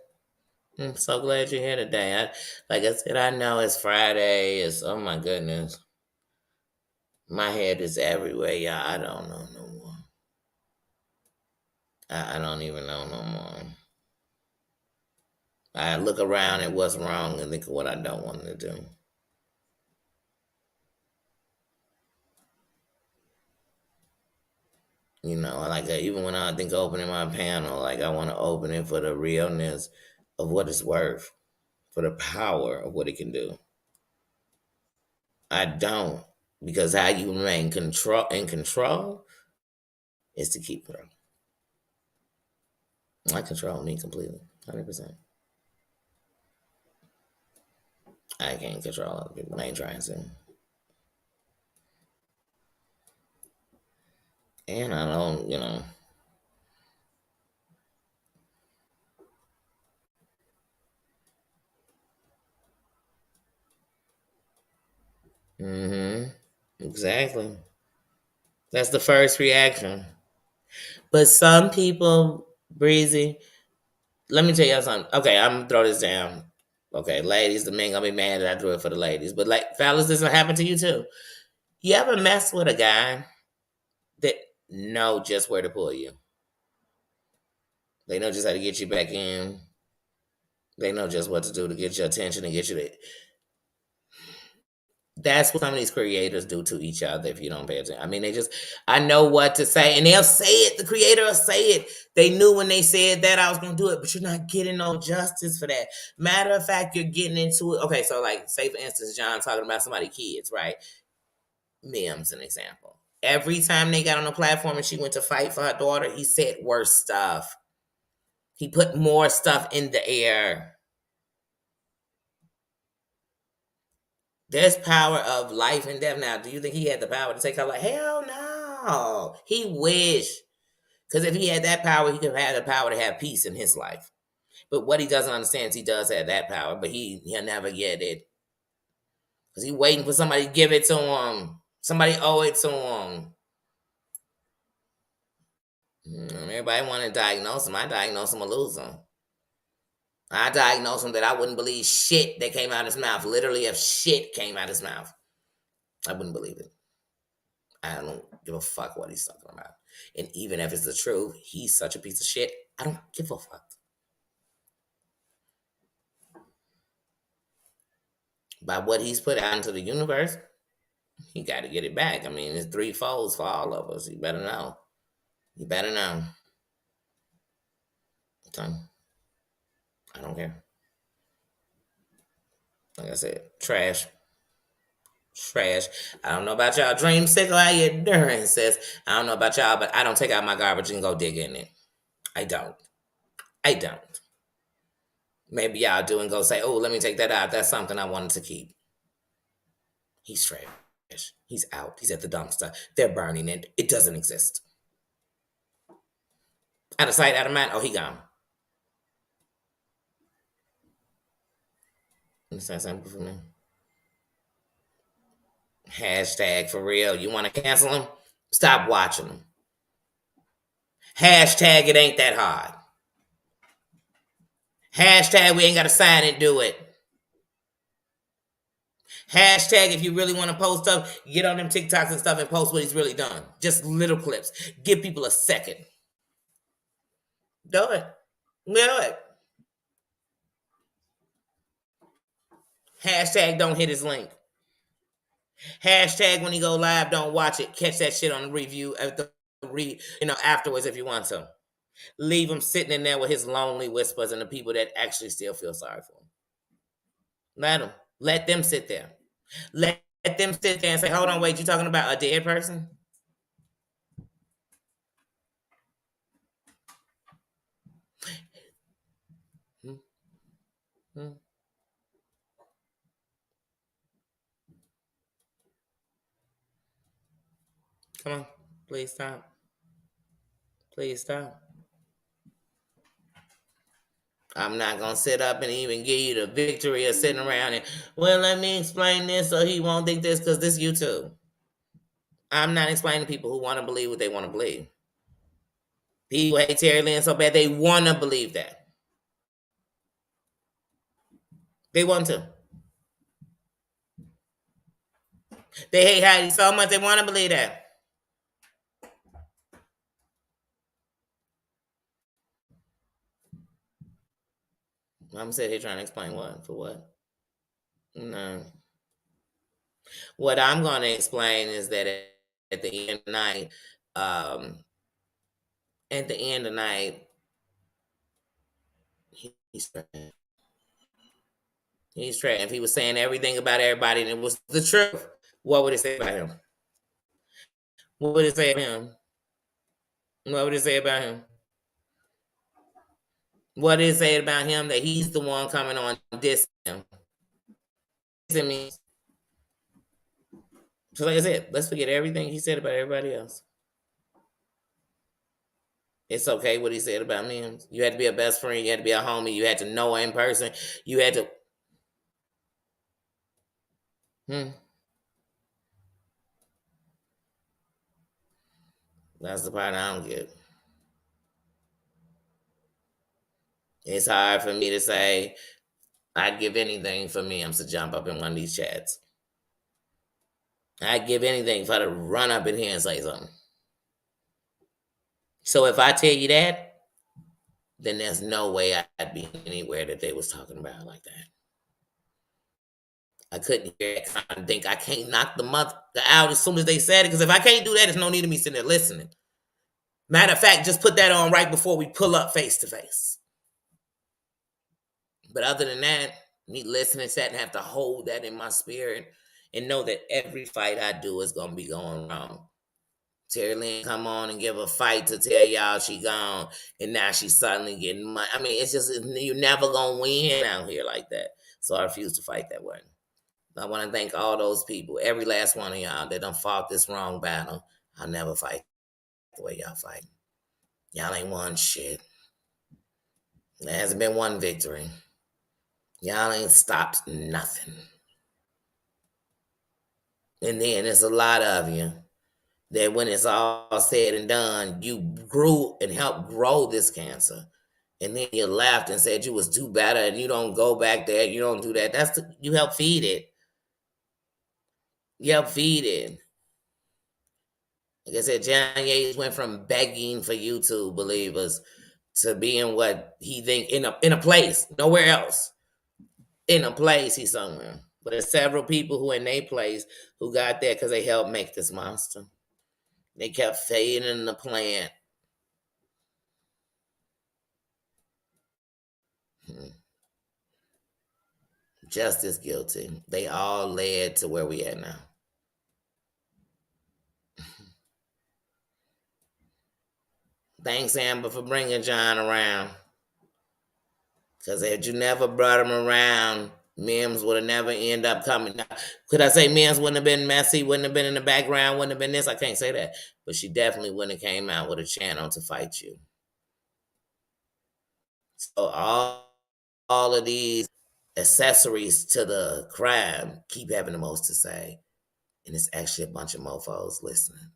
I'm so glad you're here today. Like I said, I know it's Friday. It's oh my goodness. My head is everywhere, y'all. I don't know no more. I don't even know no more. I look around at what's wrong and think of what I don't want to do. You know, like even when I think of opening my panel, like I want to open it for the realness of what it's worth, for the power of what it can do. I don't, because how you remain control is to keep control. I control me completely, 100%. I can't control other people. I ain't trying to. And I don't, you know. Mm-hmm. Exactly. That's the first reaction. But some people, Breezy, let me tell you something. Okay, I'm gonna throw this down. Okay, ladies, the men gonna be mad that I do it for the ladies. But like fellas, this will happen to you too. You ever mess with a guy that know just where to pull you? They know just how to get you back in. They know just what to do to get your attention and get you to. That's what some of these creators do to each other if you don't pay attention. I mean, I know what to say, and they'll say it. The creator will say it. They knew when they said that I was going to do it, but you're not getting no justice for that. Matter of fact, you're getting into it. Okay, so like, say for instance, John talking about somebody's kids, right? Mim's an example. Every time they got on the platform and she went to fight for her daughter, he said worse stuff. He put more stuff in the air. There's power of life and death. Now, do you think he had the power to take her life? Hell no. He wished. Because if he had that power, he could have had the power to have peace in his life. But what he doesn't understand is he does have that power, but he'll never get it. Because he's waiting for somebody to give it to him. Somebody owe it to him. Everybody want to diagnose him. I diagnose him a loser. I diagnose him that I wouldn't believe shit that came out of his mouth. Literally, if shit came out of his mouth, I wouldn't believe it. I don't give a fuck what he's talking about. And even if it's the truth, he's such a piece of shit. I don't give a fuck. By what he's put out into the universe, he got to get it back. I mean, it's three folds for all of us. You better know. You better know. So, I don't care. Like I said, trash. Trash. I don't know about y'all. Dreamsicle, how you doing? Says, I don't know about y'all, but I don't take out my garbage and go dig in it. I don't. I don't. Maybe y'all do and go say, oh, let me take that out. That's something I wanted to keep. He's trash. He's out. He's at the dumpster. They're burning it. It doesn't exist. Out of sight, out of mind. Oh, he gone. That's that simple for me. Hashtag for real. You want to cancel him? Stop watching them. Hashtag it ain't that hard. Hashtag we ain't got to sign and do it. Hashtag if you really want to post stuff, get on them TikToks and stuff and post what he's really done. Just little clips. Give people a second. Do it. Do it. Hashtag don't hit his link. Hashtag when he go live, don't watch it. Catch that shit on the review at the afterwards if you want to. Leave him sitting in there with his lonely whispers and the people that actually still feel sorry for him. Let them. Let them sit there. Let them sit there and say, hold on, wait, you talking about a dead person? Hmm. Come on. Please stop. Please stop. I'm not going to sit up and even give you the victory of sitting around and, well, let me explain this so he won't think this because this YouTube. I'm not explaining to people who want to believe what they want to believe. People hate Terry Lynn so bad they want to believe that. They want to. They hate Heidi so much they want to believe that. I'm sitting here trying to explain what? For what? No. What I'm going to explain is that at the end of the night, he's trash. He's trash. If he was saying everything about everybody and it was the truth, what would it say about him? What would it say about him? What would it say about him? What did it say about him that he's the one coming on dissing him? So like I said, let's forget everything he said about everybody else. It's okay what he said about me. You had to be a best friend. You had to be a homie. You had to know him in person. You had to. That's the part I don't get. It's hard for me to say I'd give anything for Mims to jump up in one of these chats. I'd give anything for her to run up in here and say something. So if I tell you that, then there's no way I'd be anywhere that they was talking about like that. I couldn't hear it. I think I can't knock the mother out as soon as they said it, because if I can't do that, there's no need of me sitting there listening. Matter of fact, just put that on right before we pull up face to face. But other than that, me listening to that and have to hold that in my spirit and know that every fight I do is going to be going wrong. Terry Lynn come on and give a fight to tell y'all she gone, and now she's suddenly getting money. I mean, it's just, you're never going to win out here like that. So I refuse to fight that way. I want to thank all those people, every last one of y'all that done fought this wrong battle. I'll never fight the way y'all fight. Y'all ain't won shit. There hasn't been one victory. Y'all ain't stopped nothing. And then there's a lot of you that when it's all said and done, you grew and helped grow this cancer. And then you laughed and said you was too better and you don't go back there, you don't do that. You help feed it. You help feed it. Like I said, John Yates went from begging for YouTube believers to being what he think in a place, nowhere else. In a place, he's somewhere. But there's several people who in their place who got there because they helped make this monster. They kept fading the plant. Just as guilty. They all led to where we at now. Thanks, Amber, for bringing John around. Because had you never brought him around, Mims would have never end up coming. Now, could I say Mims wouldn't have been messy, wouldn't have been in the background, wouldn't have been this? I can't say that. But she definitely wouldn't have came out with a channel to fight you. So all of these accessories to the crime keep having the most to say, and it's actually a bunch of mofos listening.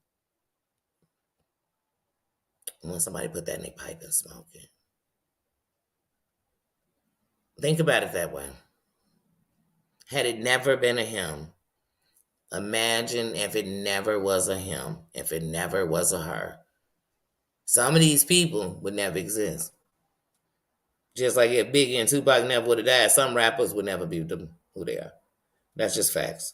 When somebody put that in their pipe and smoke it. Think about it that way. Had it never been a him, imagine if it never was a him, if it never was a her. Some of these people would never exist. Just like if Biggie and Tupac never would have died, some rappers would never be who they are. That's just facts.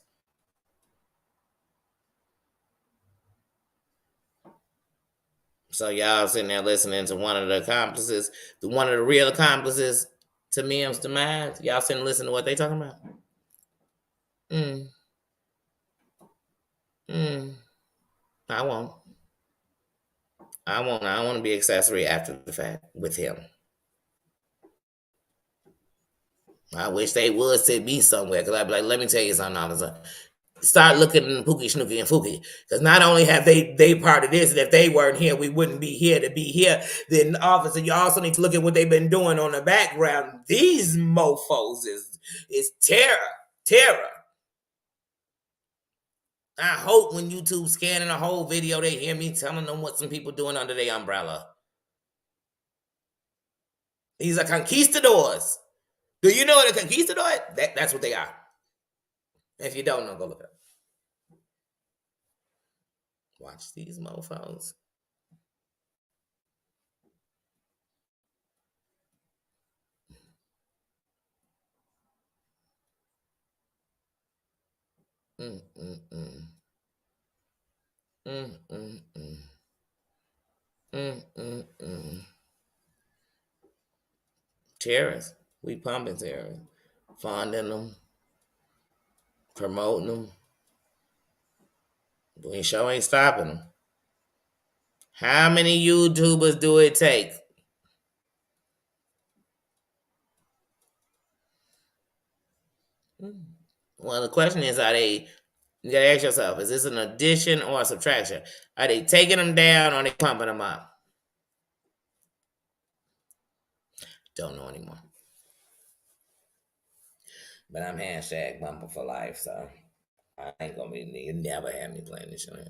So y'all sitting there listening to one of the accomplices, one of the real accomplices to Mim's demise. Y'all sitting and listening to what they talking about. Mm, mm. I won't. I won't. I don't want to be accessory after the fact with him. I wish they would send me somewhere because I'd be like, let me tell you something, officer. Start looking at Pookie, Snooki, and Fookie. Because not only have they part of this, and if they weren't here, we wouldn't be here to be here. Then, officer, you also need to look at what they've been doing on the background. These mofos is terror. Terror. I hope when YouTube scanning a whole video, they hear me telling them what some people doing under their umbrella. These are conquistadors. Do you know what a conquistador is? That's what they are. If you don't know, go look it up. Watch these mofos. Mm, mm, mm. Mm, mm, mm. Mm, mm, mm. Terrorists. We pumping terrorists. Funding them. Promoting them. We sure ain't stopping them. How many YouTubers do it take? Well, the question is, you gotta ask yourself, is this an addition or a subtraction? Are they taking them down or are they pumping them up? Don't know anymore. But I'm hashtag bumper for life, so I ain't gonna be, you never have me playing this shit.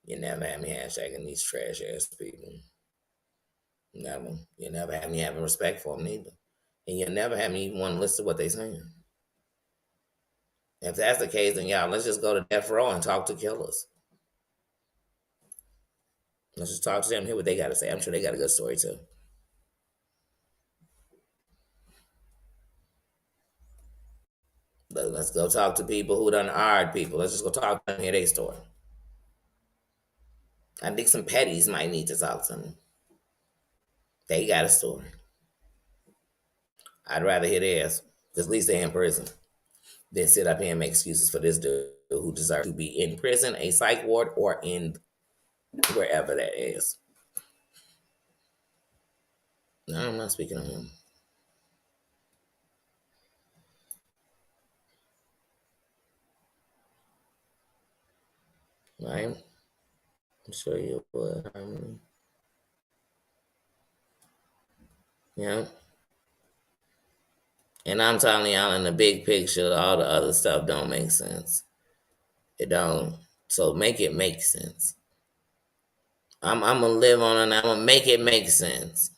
You never have me hashtagging these trash ass people. Never. You never have me having respect for them neither. And you never have me even want to listen to what they saying. If that's the case, then y'all, let's just go to death row and talk to killers. Let's just talk to them and hear what they got to say. I'm sure they got a good story too. But let's go talk to people who done hard people. Let's just go talk to them and hear their story. I think some petties might need to talk to them. They got a story. I'd rather hear theirs, because at least they're in prison, than sit up here and make excuses for this dude who deserves to be in prison, a psych ward, or in wherever that is. No, I'm not speaking on him. Right? I'm sure you would. Yeah. And I'm telling y'all, in the big picture, all the other stuff don't make sense. It don't. So make it make sense. I'm gonna live on it and I'm gonna make it make sense.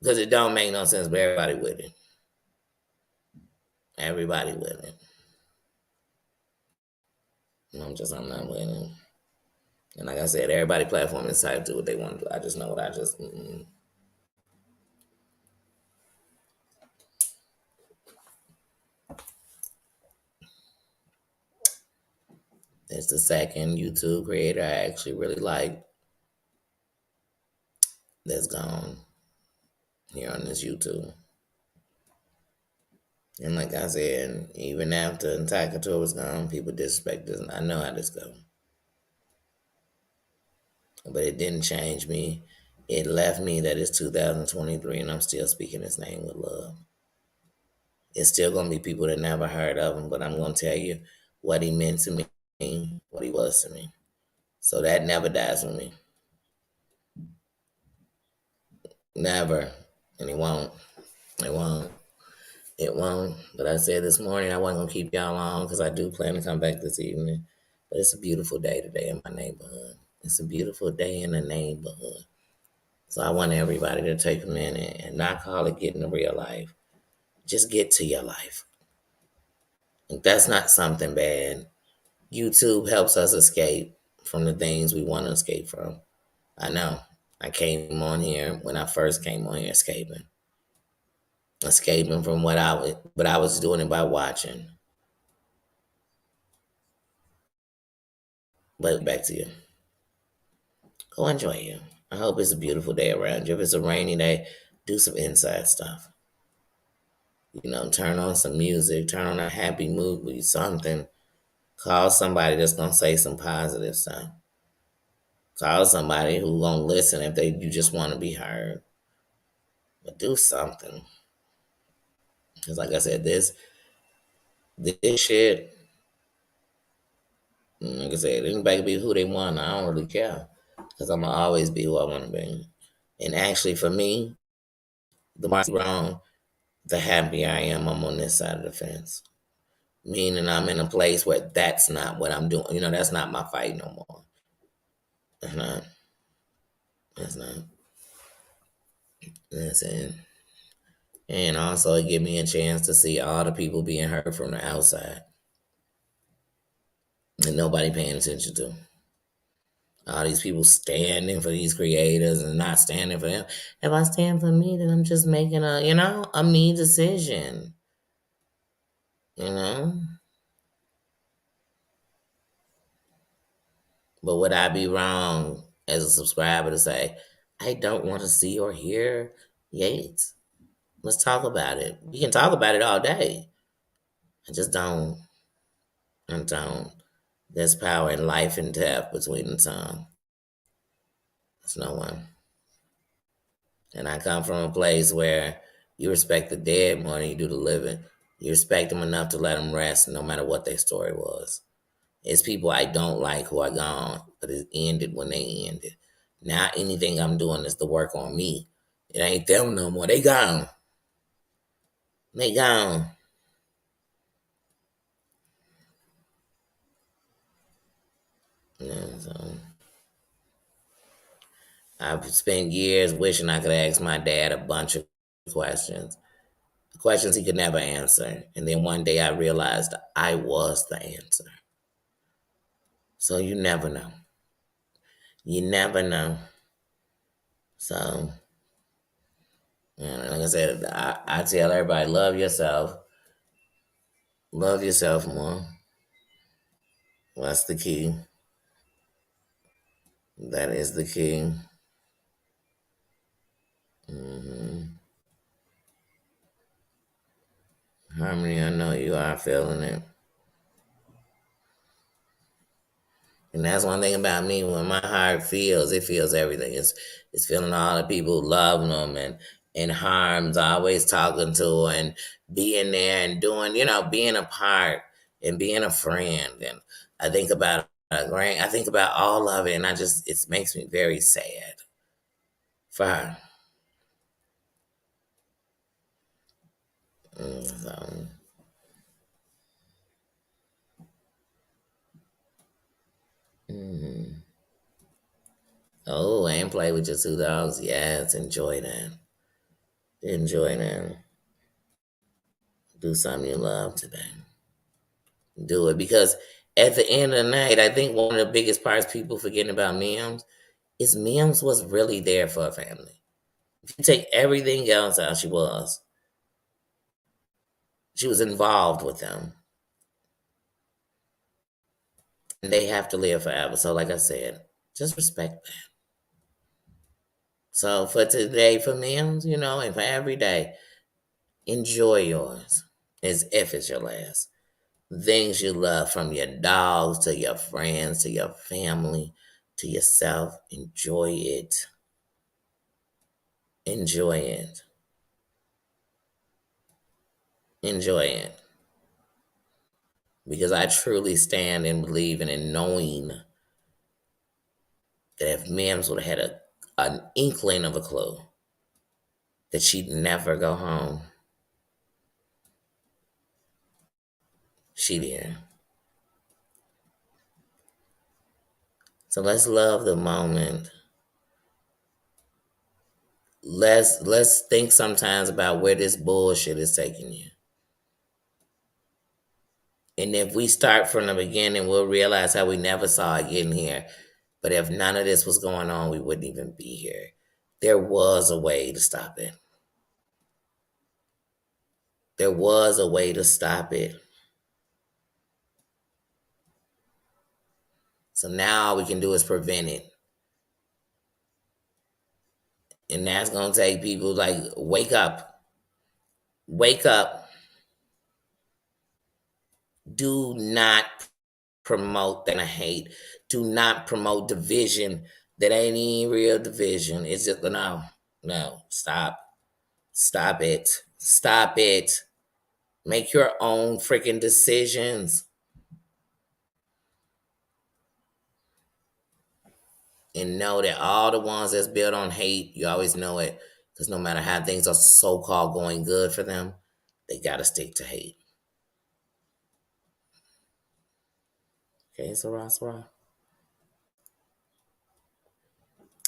Because it don't make no sense, but everybody with it. Everybody with it. I'm not with it. And like I said, everybody platform is entitled to do what they want to do. I just know what I just. It's the second YouTube creator I actually really like that's gone here on this YouTube. And like I said, even after Entire Couture was gone, people disrespect this. I know how this goes. But it didn't change me. It left me that it's 2023 and I'm still speaking his name with love. It's still going to be people that never heard of him, but I'm going to tell you what he meant to me, what he was to me. So that never dies with me. Never. And it won't. It won't. It won't. But I said this morning I wasn't gonna keep y'all long because I do plan to come back this evening. But it's a beautiful day today in my neighborhood. It's a beautiful day in the neighborhood. So I want everybody to take a minute and not call it getting to real life. Just get to your life. If that's not something bad, YouTube helps us escape from the things we want to escape from. I know. I came on here when I first came on here escaping from what I was, but I was doing it by watching. But back to you. Go enjoy you. I hope it's a beautiful day around you. If it's a rainy day, do some inside stuff. Turn on some music, turn on a happy movie, something. Call somebody that's gonna say some positive stuff. Call somebody who gonna listen if you just want to be heard. But do something. Because like I said, this shit, like I said, anybody can be who they want. I don't really care. Because I'm going to always be who I want to be. And actually, for me, the more I'm wrong, the happier I am I'm on this side of the fence. Meaning I'm in a place where that's not what I'm doing. That's not my fight no more. It's not. It's not. That's it. And also, it give me a chance to see all the people being hurt from the outside. And nobody paying attention to. All these people standing for these creators and not standing for them. If I stand for me, then I'm just making a me decision. You know? But would I be wrong as a subscriber to say, I don't want to see or hear Yates? Let's talk about it. We can talk about it all day. I just don't. I don't. There's power in life and death between the tongue. There's no one. And I come from a place where you respect the dead more than you do the living. You respect them enough to let them rest no matter what their story was. It's people I don't like who are gone, but it ended when they ended. Now anything I'm doing is to work on me. It ain't them no more. They gone. They gone. Yeah, so I've spent years wishing I could ask my dad a bunch of questions. Questions he could never answer. And then one day I realized I was the answer. So you never know. You never know. So, like I said, I tell everybody, love yourself. Love yourself more. That's the key. That is the key. hmm Harmony, I know you are feeling it. And that's one thing about me. When my heart feels, it feels everything. It's feeling all the people loving them and harms, always talking to and being there and doing, being a part and being a friend. And I think about I think about all of it, and it makes me very sad for her. So, mhm. Oh, and play with your two dogs. Yes, enjoy that. Enjoy that. Do something you love today. Do it because at the end of the night, I think one of the biggest parts people forgetting about Mims is Mims was really there for a family. If you take everything else out, she was involved with them, and they have to live forever. So, like I said, just respect that. So for today, for Mims, and for every day, enjoy yours as if it's your last. Things you love, from your dogs to your friends to your family to yourself. Enjoy it. Enjoy it. Enjoy it. Because I truly stand and believe in knowing that if Mims would have had an inkling of a clue, that she'd never go home. She did. So let's love the moment. Let's think sometimes about where this bullshit is taking you. And if we start from the beginning, we'll realize how we never saw it getting here. But if none of this was going on, we wouldn't even be here. There was a way to stop it. There was a way to stop it. So now all we can do is prevent it. And that's going to take people like, wake up. Wake up. Do not promote that hate. Do not promote division. That ain't even real division. It's just, no, stop. Stop it. Stop it. Make your own freaking decisions. And know that all the ones that's built on hate, you always know it. Because no matter how things are so-called going good for them, they got to stick to hate. Okay, Sarah.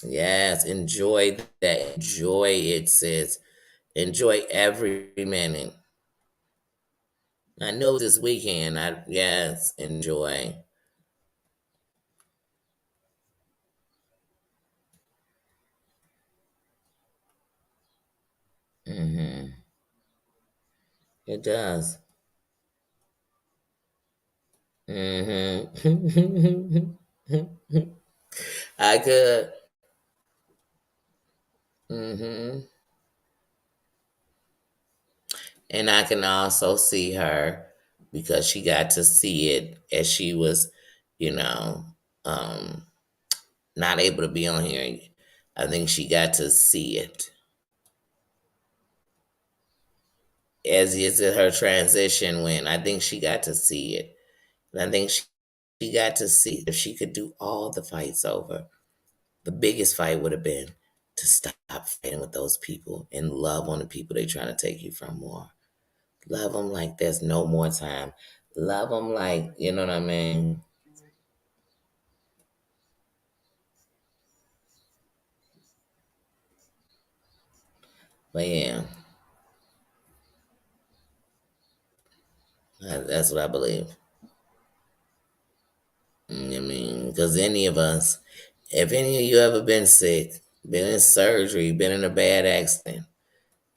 Yes, enjoy that. Enjoy it, sis. Enjoy every minute. I know this weekend. Yes, enjoy. Mm-hmm. It does. Mm-hmm. I could. Mm-hmm. And I can also see her because she got to see it as she was, you know, um, not able to be on here. I think she got to see it as is her transition went. I think she got to see it. And I think she got to see if she could do all the fights over. The biggest fight would have been to stop fighting with those people and love on the people they're trying to take you from more. Love them like there's no more time. Love them like, you know what I mean? But yeah, that's what I believe. I mean, because any of us, if any of you ever been sick, been in surgery, been in a bad accident,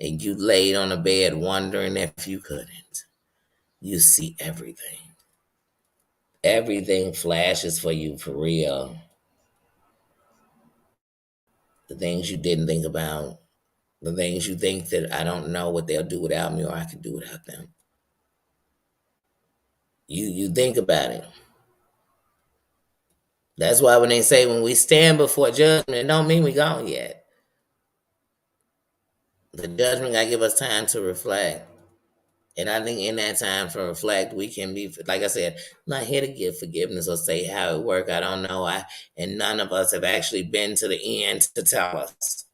and you laid on a bed wondering if you couldn't, you see everything. Everything flashes for you for real. The things you didn't think about, the things you think that I don't know what they'll do without me or I could do without them. You think about it. That's why when they say when we stand before judgment, it don't mean we gone yet. The judgment gotta give us time to reflect. And I think in that time to reflect, we can be, like I said, not here to give forgiveness or say how it worked. I don't know. And none of us have actually been to the end to tell us.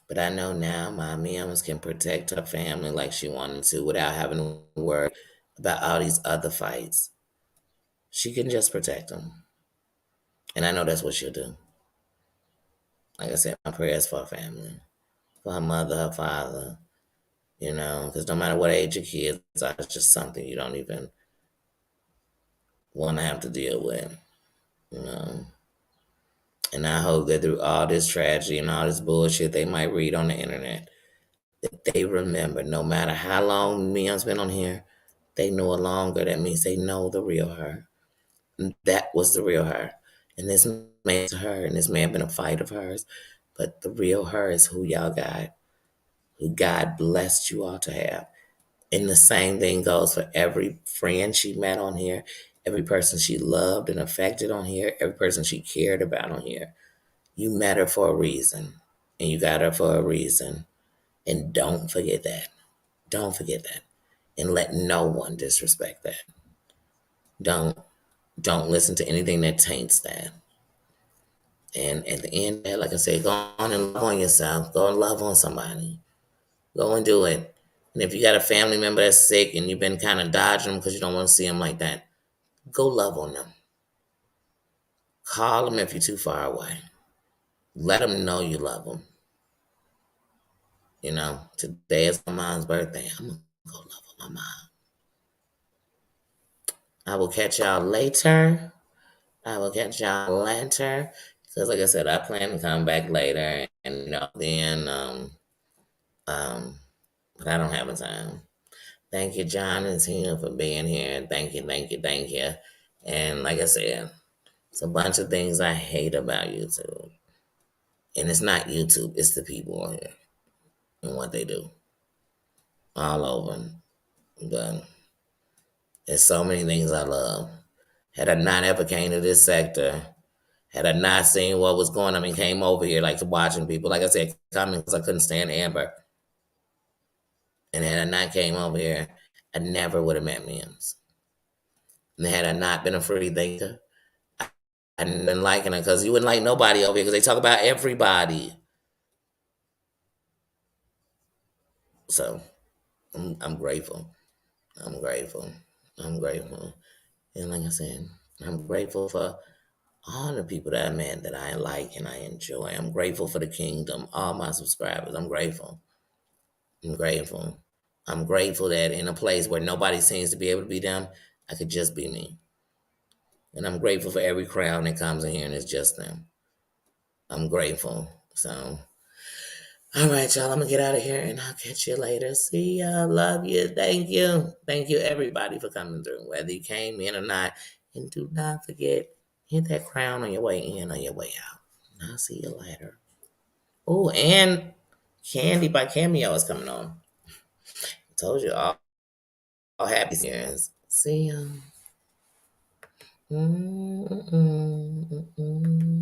But I know now my Mims can protect her family like she wanted to without having to worry about all these other fights. She can just protect them. And I know that's what she'll do. Like I said, my prayers for her family, for her mother, her father, because no matter what age your kids are, it's just something you don't even want to have to deal with, you know. And I hope that through all this tragedy and all this bullshit they might read on the internet, that they remember no matter how long Mion's been on here, they no longer. That means they know the real her. And that was the real her. And this man's her, and this may have been a fight of hers, but the real her is who y'all got, who God blessed you all to have. And the same thing goes for every friend she met on here, every person she loved and affected on here, every person she cared about on here. You met her for a reason, and you got her for a reason. And don't forget that. Don't forget that. And let no one disrespect that. Don't. Don't listen to anything that taints that. And at the end, like I said, go on and love on yourself. Go and love on somebody. Go and do it. And if you got a family member that's sick and you've been kind of dodging them because you don't want to see them like that, go love on them. Call them if you're too far away. Let them know you love them. You know, today is my mom's birthday. I'm going to go love on my mom. I will catch y'all later. I will catch y'all later. Because, like I said, I plan to come back later. And, then, but I don't have a time. Thank you, John and Tina, for being here. Thank you, thank you, thank you. And like I said, it's a bunch of things I hate about YouTube. And it's not YouTube, it's the people on here and what they do all over. But there's so many things I love. Had I not ever came to this sector, had I not seen what was going on, came over here like to watching people. Like I said, coming because I couldn't stand Amber. And had I not came over here, I never would have met Mims. And had I not been a free thinker, I didn't been liking her because you wouldn't like nobody over here because they talk about everybody. So I'm grateful. I'm grateful. I'm grateful. And like I said, I'm grateful for all the people that I met that I like and I enjoy. I'm grateful for the kingdom, all my subscribers. I'm grateful. I'm grateful. I'm grateful that in a place where nobody seems to be able to be them, I could just be me. And I'm grateful for every crowd that comes in here and it's just them. I'm grateful. So, all right, y'all, I'm going to get out of here and I'll catch you later. See ya. Love you. Thank you. Thank you, everybody, for coming through, whether you came in or not. And do not forget, hit that crown on your way in or your way out. I'll see you later. Oh, and Candy by Cameo is coming on. I told you all happy years. See ya.